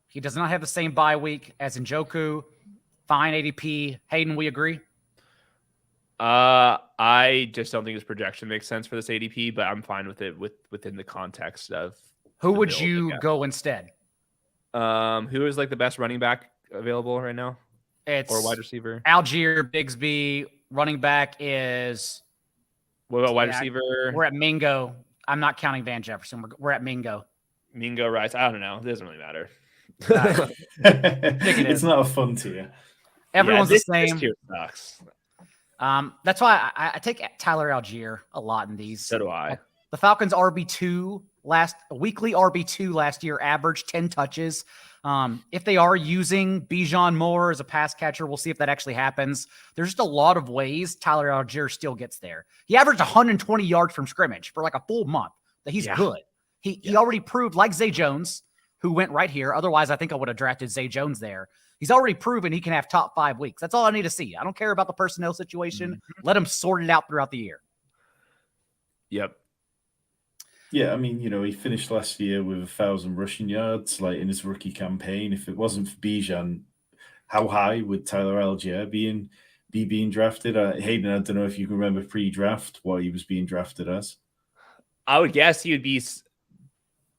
He does not have the same bye week as Njoku. Fine ADP. Hayden, we agree? I just don't think his projection makes sense for this ADP, but I'm fine with it within the context of who would you go instead? Who is like the best running back available right now? Or wide receiver? Algier, Bigsby. Running back is. What about wide receiver? We're at Mingo. I'm not counting Van Jefferson. We're at Mingo. Mingo Rice. I don't know. It doesn't really matter. It's not a fun tier. Everyone's the same. This tier sucks. That's why I take Tyler Algier a lot in these. So do I. The Falcons RB2 weekly RB2 last year averaged 10 touches. If they are using Bijan more as a pass catcher, we'll see if that actually happens. There's just a lot of ways Tyler Algier still gets there. He averaged 120 yards from scrimmage for like a full month. That he's good. He already proved, like Zay Jones, who went right here. Otherwise, I think I would have drafted Zay Jones there. He's already proven he can have top 5 weeks. That's all I need to see. I don't care about the personnel situation. Mm-hmm. Let him sort it out throughout the year. Yep. Yeah, I mean, he finished last year with 1,000 rushing yards, like in his rookie campaign. If it wasn't for Bijan, how high would Tyler Algier be being drafted? Hayden, I don't know if you can remember pre-draft what he was being drafted as. I would guess he would be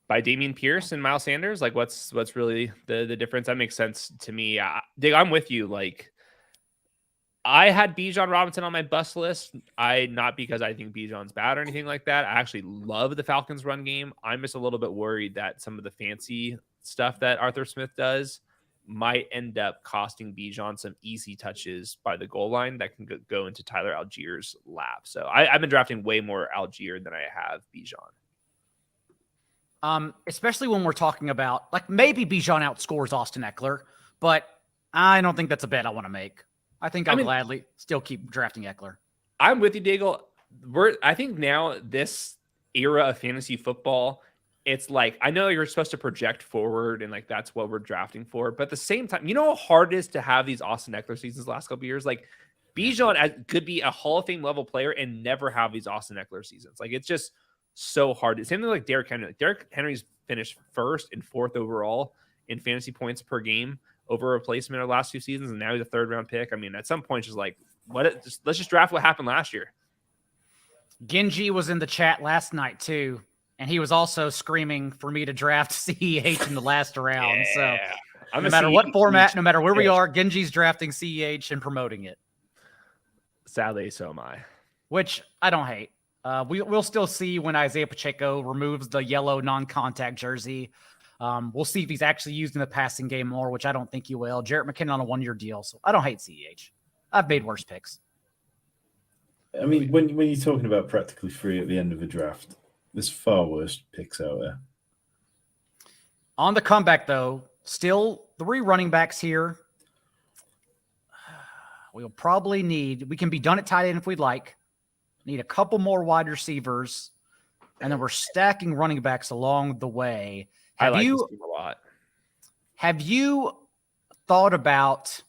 by Dameon Pierce and Miles Sanders. Like, what's really the difference? That makes sense to me. Dig, I'm with you. Like, I had Bijan Robinson on my bust list. Not because I think Bijan's bad or anything like that. I actually love the Falcons run game. I'm just a little bit worried that some of the fancy stuff that Arthur Smith does might end up costing Bijan some easy touches by the goal line that can go into Tyler Algier's lap. So I've been drafting way more Algier than I have Bijan. Especially when we're talking about, like, maybe Bijan outscores Austin Eckler, but I don't think that's a bet I want to make. I think I'll gladly still keep drafting Eckler. I'm with you, Daigle. I think now this era of fantasy football, it's like, I know you're supposed to project forward and like that's what we're drafting for, but at the same time, you know how hard it is to have these Austin Eckler seasons the last couple of years? Like, Bijan could be a Hall of Fame level player and never have these Austin Eckler seasons. Like, it's just so hard. Same thing like Derrick Henry. Like, Derrick Henry's finished 1st and 4th overall in fantasy points per game over replacement of the last 2 seasons, and now he's a 3rd round pick. I mean, at some point, just like let's just draft what happened last year. Genji was in the chat last night too, and he was also screaming for me to draft CEH in the last round. So no matter what format, no matter where we are, Genji's drafting CEH and promoting it. Sadly, so am I. Which I don't hate. We'll still see when Isaiah Pacheco removes the yellow non-contact jersey. We'll see if he's actually used in the passing game more, which I don't think he will. Jarrett McKinnon on a 1-year deal, so I don't hate CEH. I've made worse picks. I mean, when you're talking about practically free at the end of a draft, there's far worse picks out there. On the comeback, though, still 3 running backs here. We'll probably need, we can be done at tight end if we'd like. Need a couple more wide receivers, and then we're stacking running backs along the way. I like this team a lot. Have you thought about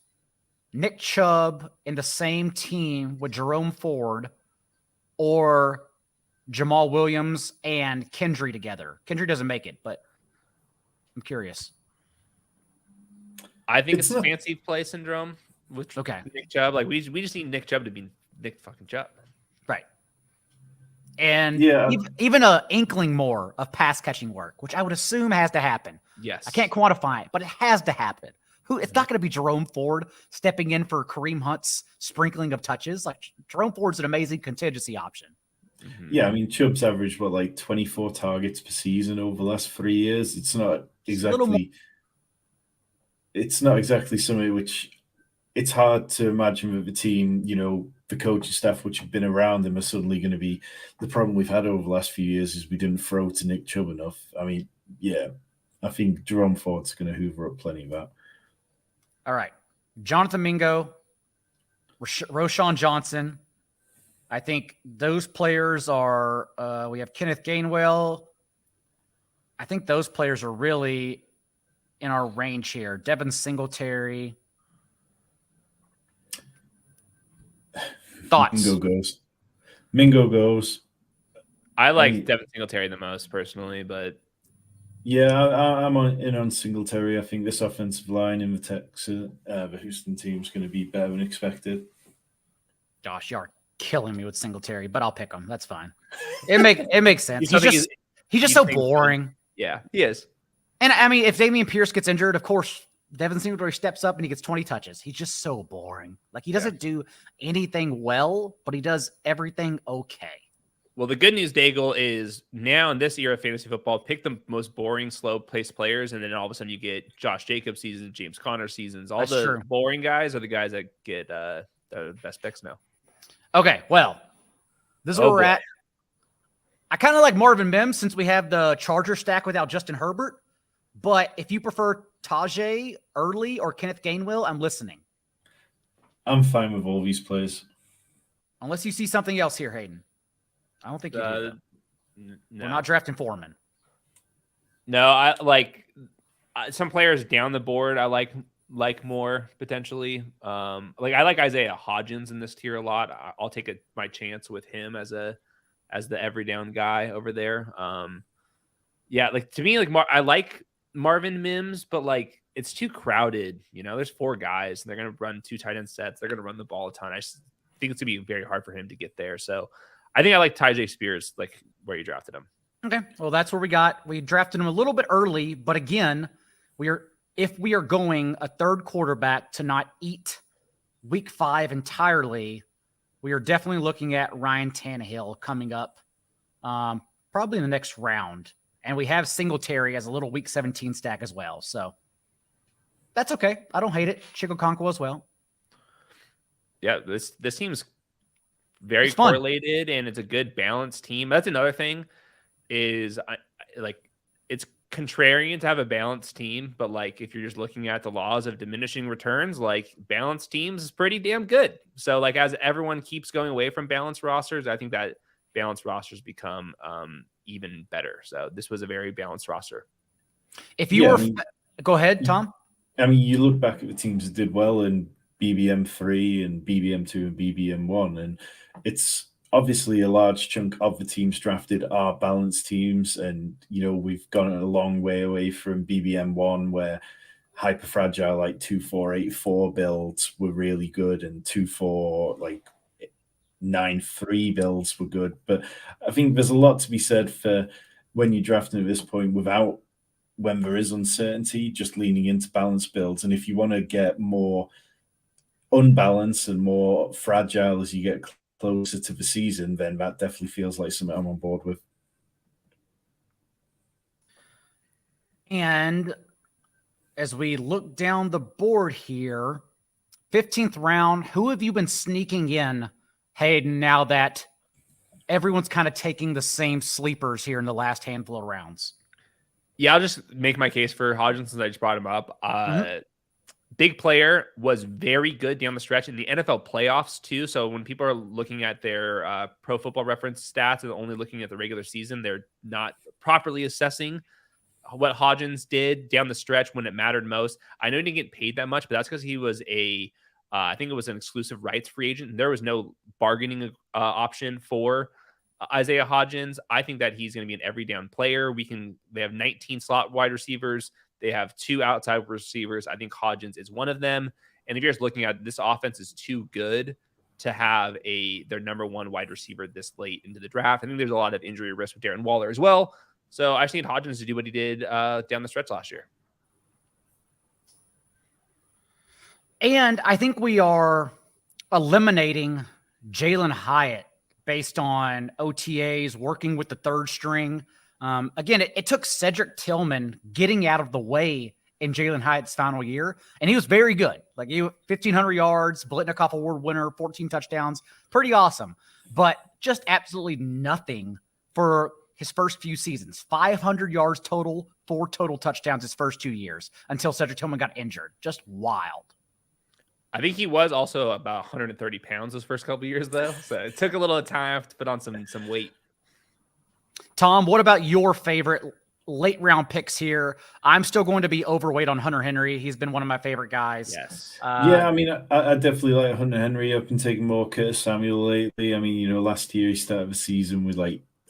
Nick Chubb in the same team with Jerome Ford or Jamal Williams and Kendry together? Kendry doesn't make it, but I'm curious. I think it's fancy play syndrome with Nick Chubb. Like we just need Nick Chubb to be Nick fucking Chubb. Right. And even an inkling more of pass catching work, which I would assume has to happen. Yes. I can't quantify it, but it has to happen. It's not going to be Jerome Ford stepping in for Kareem Hunt's sprinkling of touches. Like Jerome Ford's an amazing contingency option. Mm-hmm. Yeah, I mean Chubb's averaged like 24 targets per season over the last 3 years. It's not exactly something which it's hard to imagine with a team, the coaching staff which have been around him are suddenly going to be. The problem we've had over the last few years is we didn't throw to Nick Chubb enough. I mean, yeah, I think Jerome Ford's going to hoover up plenty of that. All right. Jonathan Mingo, Roshan Johnson. I think those players are, we have Kenneth Gainwell. I think those players are really in our range here. Devin Singletary. Thoughts? Mingo goes. I like Devin Singletary the most personally, but yeah, I'm in on Singletary. I think this offensive line in the Houston team is going to be better than expected. Gosh, you are killing me with Singletary, but I'll pick him. That's fine. It makes sense. He's just so boring. Yeah, he is. And I mean, if Dameon Pierce gets injured, of course, Devin Singletary steps up and he gets 20 touches. He's just so boring. Like he doesn't do anything well, but he does everything okay. Well, the good news, Daigle, is now in this era of fantasy football, pick the most boring, slow-paced players, and then all of a sudden you get Josh Jacobs seasons, James Conner seasons. All the true. Boring guys are the guys that get the best picks now. Okay, well, this is where we're at. I kind of like Marvin Mims since we have the Charger stack without Justin Herbert. But if you prefer Tajay early or Kenneth Gainwell, I'm listening. I'm fine with all these plays. Unless you see something else here, Hayden. I don't think you do. No. We're not drafting Foreman. No, I like some players down the board. I like more potentially. I like Isaiah Hodgins in this tier a lot. I'll take my chance with him as the every down guy over there. To me, I like Marvin Mims, but it's too crowded. There's 4 guys, and they're going to run 2 tight end sets. They're going to run the ball a ton. I just think it's going to be very hard for him to get there. So I think I like Tyjae Spears, where you drafted him. Okay, well, that's where we got. We drafted him a little bit early, but again, if we are going a third quarterback to not eat week 5 entirely, we are definitely looking at Ryan Tannehill coming up probably in the next round. And we have Singletary as a little week 17 stack as well. So that's okay. I don't hate it. Chico Conquo as well. Yeah, this team's very correlated, and it's a good balanced team. That's another thing is it's contrarian to have a balanced team, but if you're just looking at the laws of diminishing returns, balanced teams is pretty damn good. So as everyone keeps going away from balanced rosters, I think that balanced rosters become even better. So this was a very balanced roster. If you go ahead, Tom. I mean, you look back at the teams that did well in BBM 3 and BBM 2 and BBM 1, and it's obviously a large chunk of the teams drafted are balanced teams. And, we've gone a long way away from BBM 1 where hyper fragile 2484 builds were really good, and 24 9-3 builds were good. But I think there's a lot to be said for when you're drafting at this point when there is uncertainty, just leaning into balanced builds. And if you want to get more unbalanced and more fragile as you get closer to the season, then that definitely feels like something I'm on board with. And as we look down the board here, 15th round, who have you been sneaking in, Hayden, now that everyone's kind of taking the same sleepers here in the last handful of rounds? Yeah, I'll just make my case for Hodgins since I just brought him up. Big player, was very good down the stretch in the NFL playoffs too. So when people are looking at their Pro Football Reference stats and only looking at the regular season, they're not properly assessing what Hodgins did down the stretch when it mattered most. I know he didn't get paid that much, but that's because he was I think it was an exclusive rights free agent. And there was no bargaining option for Isaiah Hodgins. I think that he's going to be an every down player. They have 19 slot wide receivers. They have 2 outside receivers. I think Hodgins is one of them. And if you're just looking at this offense is too good to have their number 1 wide receiver this late into the draft. I think there's a lot of injury risk with Darren Waller as well. So I just need Hodgins to do what he did down the stretch last year. And I think we are eliminating Jalen Hyatt based on OTAs, working with the third string. Again, it took Cedric Tillman getting out of the way in Jalen Hyatt's final year, and he was very good. Like 1,500 yards, Blitnikoff Award winner, 14 touchdowns, pretty awesome. But just absolutely nothing for his first few seasons. 500 yards total, 4 total touchdowns his first 2 years until Cedric Tillman got injured. Just wild. I think he was also about 130 pounds those first couple of years, though. So it took a little time to put on some weight. Tom, what about your favorite late round picks here? I'm still going to be overweight on Hunter Henry. He's been one of my favorite guys. Yes. I mean, I definitely like Hunter Henry. I've been taking more Curtis Samuel lately. I mean, last year he started the season with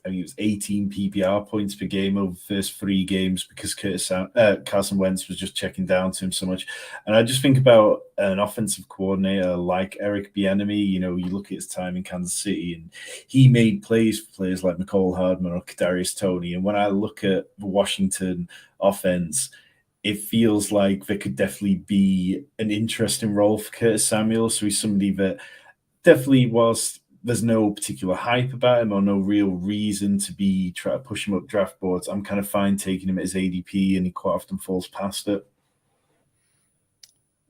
I think it was 18 PPR points per game over the first 3 games because Carson Wentz was just checking down to him so much. And I just think about an offensive coordinator like Eric Bieniemy. You look at his time in Kansas City, and he made plays for players like McCall Hardman or Kadarius Toney. And when I look at the Washington offense, it feels like there could definitely be an interesting role for Curtis Samuel. So he's somebody that definitely, whilst there's no particular hype about him or no real reason to be trying to push him up draft boards, I'm kind of fine taking him at his ADP, and he quite often falls past it.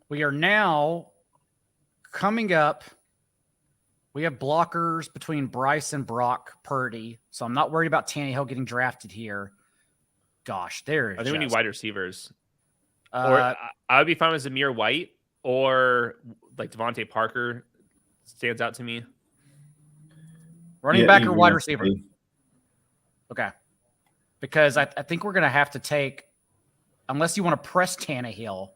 We are now coming up. We have blockers between Bryce and Brock Purdy, so I'm not worried about Tannehill getting drafted here. Gosh, I think we need wide receivers. Or I would be fine with Zamir White, or like Davante Parker stands out to me. Running back or wide receiver? Okay. Because I think we're going to have to take, unless you want to press Tannehill.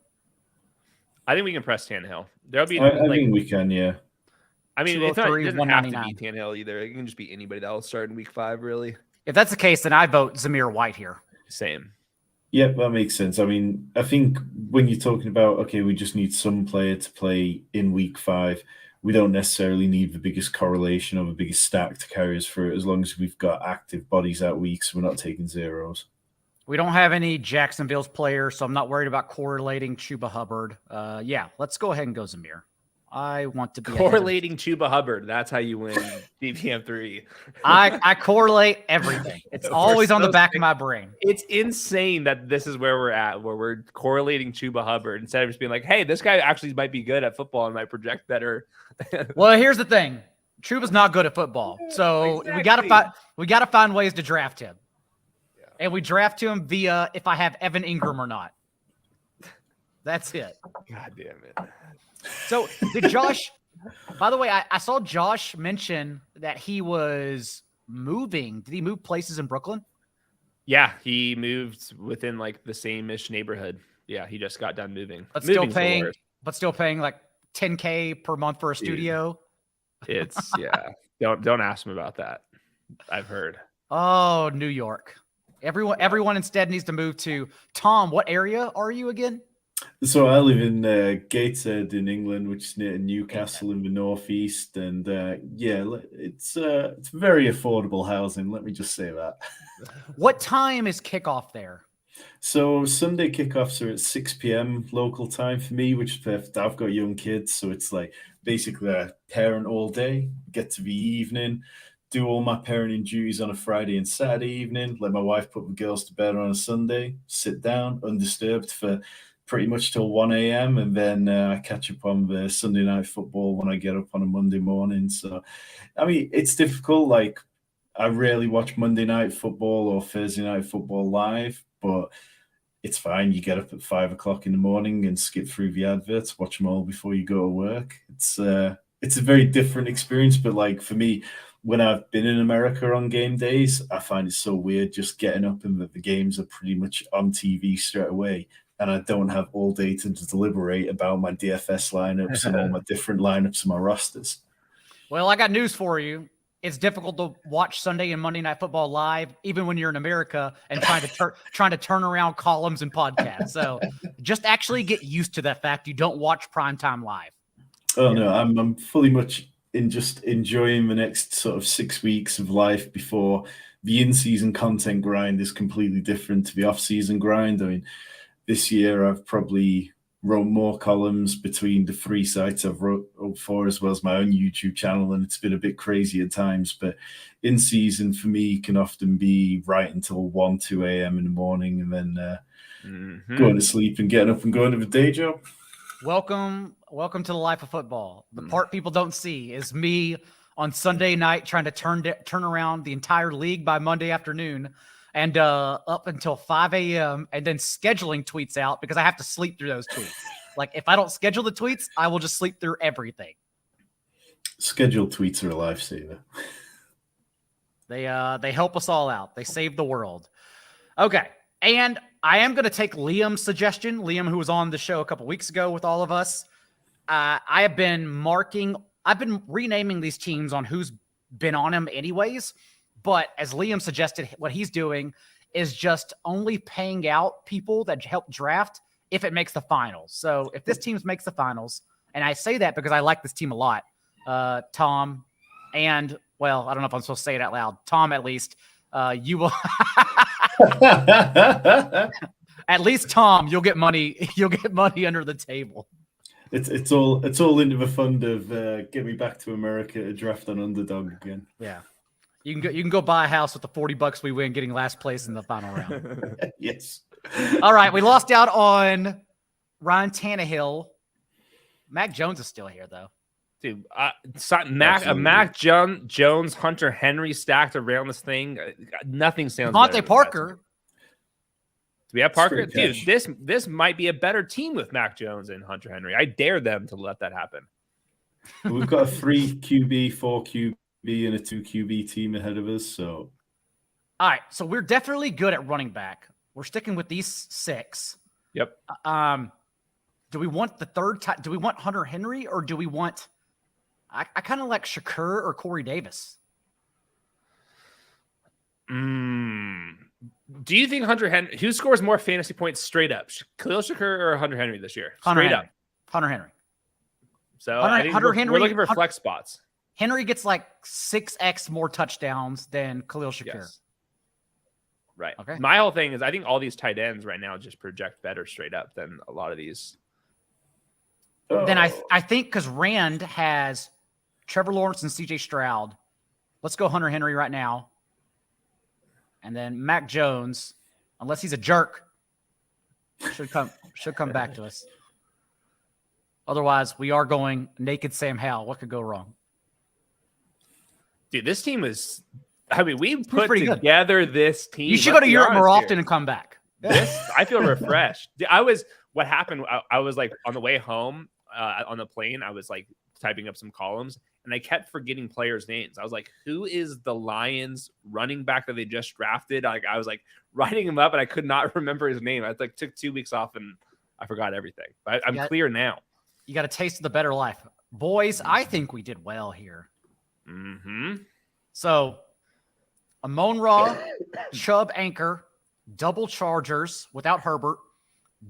I think we can press Tannehill. There'll be. I think we can, yeah. I mean, it doesn't have to be Tannehill either. It can just be anybody that will start in week 5, really. If that's the case, then I vote Zamir White here. Same. Yeah, that makes sense. I mean, I think when you're talking about, okay, we just need some player to play in week 5, we don't necessarily need the biggest correlation or the biggest stack to carry us through it, as long as we've got active bodies that week, so we're not taking zeros. We don't have any Jacksonville's players, so I'm not worried about correlating Chuba Hubbard. Yeah, let's go ahead and go Zamir. I want to be correlating Chuba Hubbard. That's how you win DPM 3. I correlate everything. It's always on the back of my brain. It's insane that this is where we're at, where we're correlating Chuba Hubbard instead of just being like, hey, this guy actually might be good at football and might project better. Well, here's the thing. Chuba's not good at football. So exactly. we gotta find ways to draft him. Yeah. And we draft him via if I have Evan Ingram or not. That's it. God damn it. So did Josh, by the way, I saw Josh mention that he was moving. Did he move places in Brooklyn? Yeah, he moved within like the same-ish neighborhood. Yeah, he just got done moving. But still paying like $10K per month for a studio. It's Don't ask him about that. I've heard. Oh, New York. Everyone instead needs to move to Tom. What area are you again? So I live in Gateshead in England, which is near Newcastle in the northeast, and it's very affordable housing. Let me just say that. What time is kickoff there? So Sunday kickoffs are at 6 p.m. local time for me, which is perfect. I've got young kids, so it's like basically a parent all day, get to the evening, do all my parenting duties on a Friday and Saturday evening, let my wife put the girls to bed on a Sunday, sit down undisturbed for pretty much till 1 a.m. And then I catch up on the Sunday night football when I get up on a Monday morning. So, I mean, it's difficult. Like, I rarely watch Monday night football or Thursday night football live, but it's fine. You get up at 5 o'clock in the morning and skip through the adverts, watch them all before you go to work. It's a very different experience. But like for me, when I've been in America on game days, I find it so weird just getting up and that the games are pretty much on TV straight away. And I don't have all day to deliberate about my DFS lineups and all my different lineups and my rosters. Well, I got news for you. It's difficult to watch Sunday and Monday Night Football live, even when you're in America and trying to turn around columns and podcasts. So just actually get used to that fact you don't watch primetime live. Oh no, I'm fully much in just enjoying the next sort of 6 weeks of life before the in-season content grind is completely different to the off-season grind. I mean, this year I've probably wrote more columns between the 3 sites I've wrote for, as well as my own YouTube channel, and it's been a bit crazy at times. But in season for me can often be right until 1, 2 a.m. in the morning, and then going to sleep and getting up and going to the day job. Welcome to the life of football. The part people don't see is me on Sunday night trying to turn around the entire league by Monday afternoon, and up until 5 a.m. and then scheduling tweets out because I have to sleep through those tweets. Like if I don't schedule the tweets, I will just sleep through everything. Scheduled tweets are a lifesaver. They help us all out. They save the world. Okay. And I am going to take Liam's suggestion. Liam, who was on the show a couple weeks ago with all of us. I've been renaming these teams on who's been on them anyways. But as Liam suggested, what he's doing is just only paying out people that help draft if it makes the finals. So if this team makes the finals, and I say that because I like this team a lot, Tom, and, well, I don't know if I'm supposed to say it out loud. Tom, at least, you will – at least, Tom, you'll get money. You'll get money under the table. It's all into the fund of get me back to America to draft on Underdog again. Yeah. You can go buy a house with the $40 we win, getting last place in the final round. Yes. All right, we lost out on Ryan Tannehill. Mac Jones is still here, though. Dude, Mac Jones, Hunter Henry stacked around this thing. Nothing sounds. Devontae Parker. Do we have Parker? Dude, this might be a better team with Mac Jones and Hunter Henry. I dare them to let that happen. We've got a 3 QB, 4 QB, and a 2 QB team ahead of us. So, all right. So we're definitely good at running back. We're sticking with these 6. Yep. Do we want the third do we want Hunter Henry, or do we want? I kind of like Shakur or Corey Davis. Do you think Hunter Henry, who scores more fantasy points straight up, Khalil Shakur or Hunter Henry this year? Hunter Henry. So Hunter Henry, we're looking for flex spots. Henry gets like 6x more touchdowns than Khalil Shakur. Yes. Right. Okay. My whole thing is I think all these tight ends right now just project better straight up than a lot of these. Then I think because Rand has Trevor Lawrence and CJ Stroud. Let's go Hunter Henry right now. And then Mac Jones, unless he's a jerk, should come back to us. Otherwise, we are going naked Sam Howell. What could go wrong? Dude, this team is – I mean, we put together this team. You should go to Europe more often and come back. I feel refreshed. What happened, I was like on the way home on the plane, I was like typing up some columns, and I kept forgetting players' names. I was like, who is the Lions running back that they just drafted? Like, I was like writing him up, and I could not remember his name. I like took 2 weeks off, and I forgot everything. But I'm clear now. You got a taste of the better life. Boys, I think we did well here. Mm-hmm. So, Amon-Ra, Chubb anchor, double Chargers without Herbert,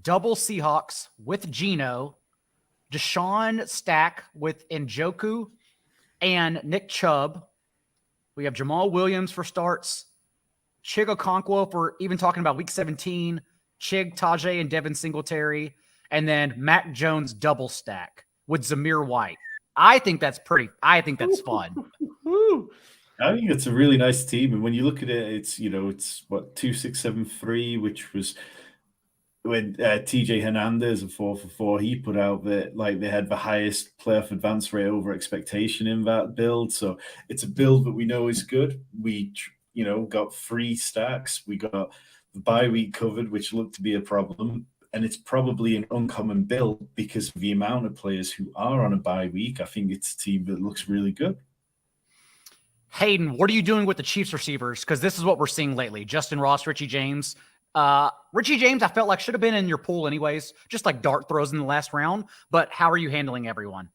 double Seahawks with Geno, Deshaun Stack with Njoku, and Nick Chubb. We have Jamal Williams for starts, Chig Okonkwo for even talking about week 17, Chig, Tajay, and Devin Singletary, and then Mac Jones double stack with Zamir White. I think that's fun. I think it's a really nice team. And when you look at it, it's what, 2-6-7-3, which was when TJ Hernandez, a 4 for 4, he put out that like they had the highest playoff advance rate over expectation in that build. So it's a build that we know is good. We, got 3 stacks. We got the bye week covered, which looked to be a problem. And it's probably an uncommon build because of the amount of players who are on a bye week. I think it's a team that looks really good. Hayden, what are you doing with the Chiefs receivers? Because this is what we're seeing lately. Justin Ross, Richie James. Richie James, I felt like should have been in your pool anyways, just like dart throws in the last round. But how are you handling everyone?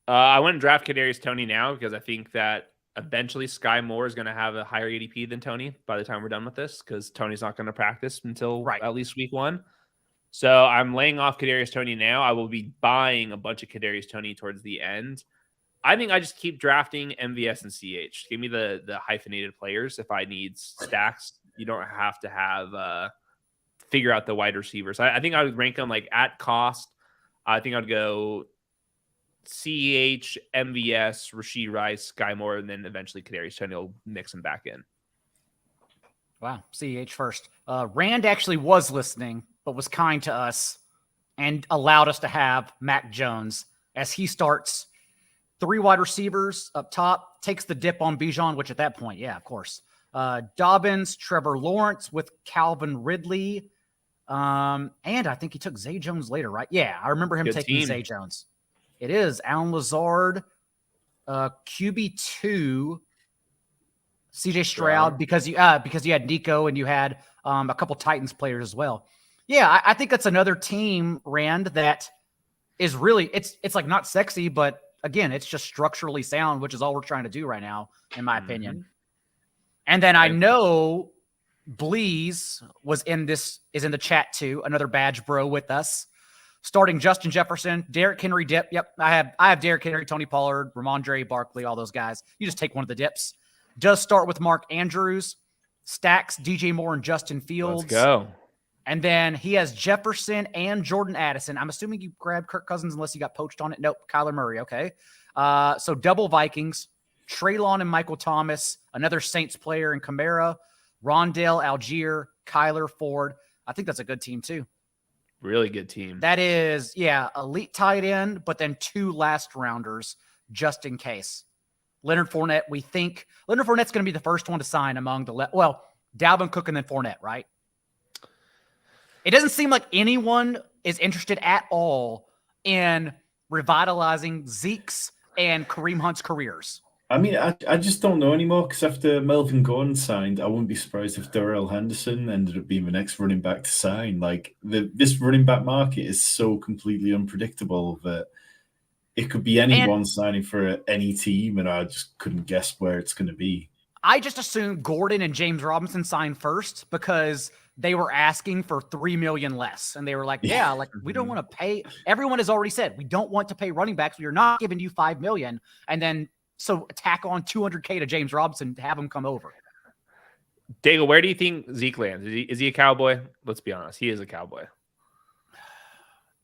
I wouldn't draft Kadarius Toney now because I think that eventually Sky Moore is going to have a higher ADP than Toney by the time we're done with this because Toney's not going to practice until at least week 1. So I'm laying off Kadarius Toney now. I will be buying a bunch of Kadarius Toney towards the end. I think I just keep drafting MVS and CH. Give me the hyphenated players if I need stacks. You don't have to have figure out the wide receivers. I think I would rank them like at cost. I think I'd go CH, MVS, Rashid Rice, Sky Moore, and then eventually Kadarius Toney will mix them back in. Wow, CH first. Rand actually was listening, but was kind to us and allowed us to have Mac Jones as he starts 3 wide receivers up top, takes the dip on Bijan, which at that point, yeah, of course. Dobbins, Trevor Lawrence with Calvin Ridley. And I think he took Zay Jones later, right? Yeah, I remember him taking Zay Jones. It is Allen Lazard, QB2, CJ Stroud, because you had Nico and you had a couple Titans players as well. Yeah, I think that's another team, Rand, that is really it's like not sexy, but again, it's just structurally sound, which is all we're trying to do right now, in my opinion. And then I know Bleeze is in the chat too, another badge bro with us. Starting Justin Jefferson, Derrick Henry dip. Yep, I have Derrick Henry, Tony Pollard, Ramondre, Barkley, all those guys. You just take one of the dips. Does start with Mark Andrews, stacks DJ Moore and Justin Fields. Let's go. And then he has Jefferson and Jordan Addison. I'm assuming you grabbed Kirk Cousins unless you got poached on it. Nope, Kyler Murray. Okay. So double Vikings, Treylon and Michael Thomas, another Saints player in Kamara, Rondale, Algier, Kyler, Ford. I think that's a good team too. Really good team. That is, elite tight end, but then 2 last rounders just in case. Leonard Fournette, we think Leonard Fournette's going to be the first one to sign among Dalvin Cook and then Fournette, right? It doesn't seem like anyone is interested at all in revitalizing Zeke's and Kareem Hunt's careers. I mean, I just don't know anymore because after Melvin Gordon signed, I wouldn't be surprised if Darrell Henderson ended up being the next running back to sign. Like this running back market is so completely unpredictable that it could be anyone signing for any team, and I just couldn't guess where it's going to be. I just assumed Gordon and James Robinson signed first because they were asking for $3 million less. And they were like, we don't want to pay. Everyone has already said, we don't want to pay running backs. We are not giving you $5 million. And then, so tack on $200K to James Robinson to have him come over. Dago, where do you think Zeke lands? Is he a Cowboy? Let's be honest. He is a Cowboy.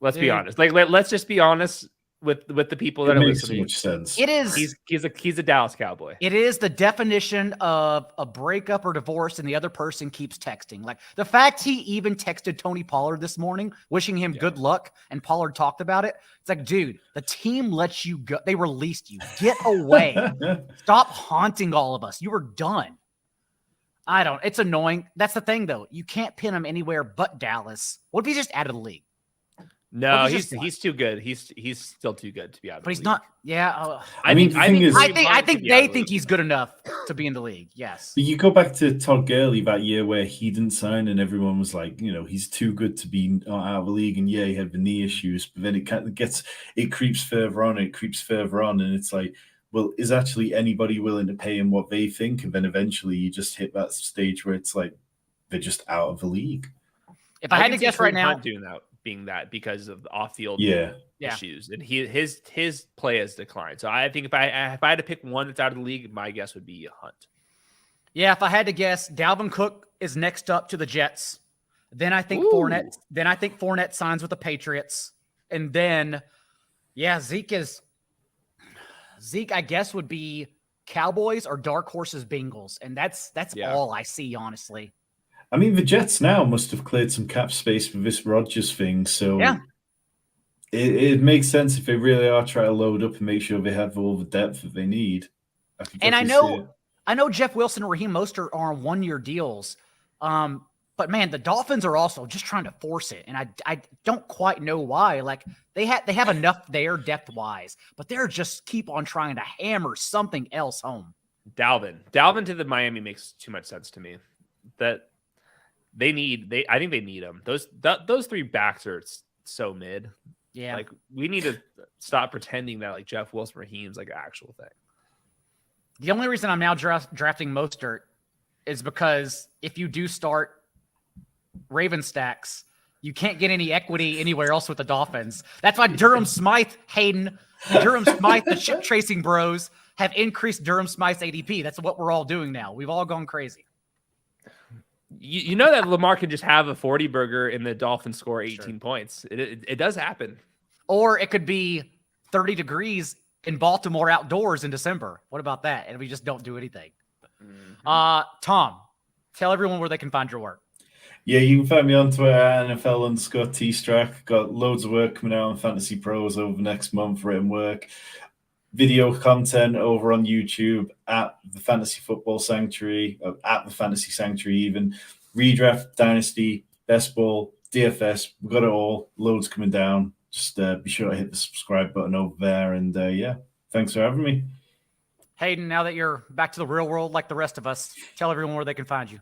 Let's be honest. Like, let's just be honest with the people that are listening. It makes so much sense. It is. He's a Dallas Cowboy. It is the definition of a breakup or divorce, and the other person keeps texting. Like the fact he even texted Tony Pollard this morning, wishing him good luck, and Pollard talked about it. It's like, dude, the team lets you go. They released you. Get away. Stop haunting all of us. You were done. It's annoying. That's the thing, though. You can't pin him anywhere but Dallas. What if he just out of the league? No, he's too good. He's still too good to be out of the league. But he's not. Yeah. I think they think he's good enough to be in the league. Yes. But you go back to Todd Gurley that year where he didn't sign and everyone was like, he's too good to be out of the league. And he had the knee issues, but then it creeps further on. And it's like, well, is actually anybody willing to pay him what they think? And then eventually you just hit that stage where it's like, they're just out of the league. If I had to guess right now, doing that, being that because of the off-field issues, and his play has declined. So I think if I had to pick one that's out of the league, my guess would be Hunt. Yeah, if I had to guess, Dalvin Cook is next up to the Jets. Then I think Fournette. Then I think Fournette signs with the Patriots, and then Zeke. I guess would be Cowboys or dark horses Bengals, and that's all I see, honestly. I mean, the Jets now must have cleared some cap space with this Rodgers thing, so it makes sense if they really are trying to load up and make sure they have all the depth that they need. I know Jeff Wilson and Raheem Mostert are on 1-year deals, but man, the Dolphins are also just trying to force it, and I don't quite know why. Like they have enough there depth wise, but they're just keep on trying to hammer something else home. Dalvin to the Miami makes too much sense to me. That I think they need him. Those three backs are so mid. Yeah, like we need to stop pretending that like Jeff Wilson Raheem's like an actual thing. The only reason I'm now drafting Mostert is because if you do start Raven stacks, you can't get any equity anywhere else with the Dolphins. That's why Durham Smythe, the ship tracing bros have increased Durham Smythe's ADP. That's what we're all doing now. We've all gone crazy. You know that Lamar can just have a 40 burger and the Dolphins score 18 points. It does happen. Or it could be 30 degrees in Baltimore outdoors in December. What about that? And we just don't do anything. Mm-hmm. Tom, tell everyone where they can find your work. Yeah, you can find me on Twitter at NFL_T-Strack. Got loads of work coming out on Fantasy Pros over the next month, written work, video content over on YouTube at the Fantasy Football Sanctuary, at the Fantasy Sanctuary even. Redraft, Dynasty, Best Ball, DFS, we've got it all. Loads coming down. Just be sure to hit the subscribe button over there. And thanks for having me. Hayden, now that you're back to the real world like the rest of us, tell everyone where they can find you.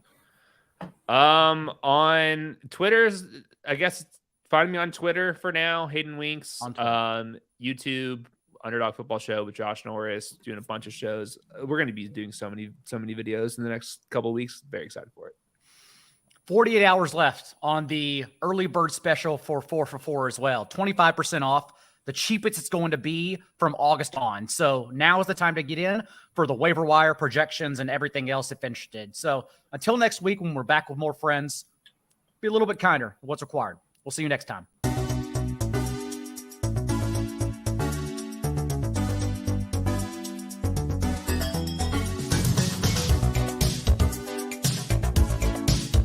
On Twitter's, I guess find me on Twitter for now, Hayden Winks. YouTube, Underdog Football Show with Josh Norris, doing a bunch of shows. We're going to be doing so many videos in the next couple of weeks. Very excited for it. 48 hours left on the early bird special for 4 for 4 as well. 25% off. The cheapest it's going to be from August on. So now is the time to get in for the waiver wire projections and everything else if interested. So until next week when we're back with more friends, be a little bit kinder. What's required. We'll see you next time.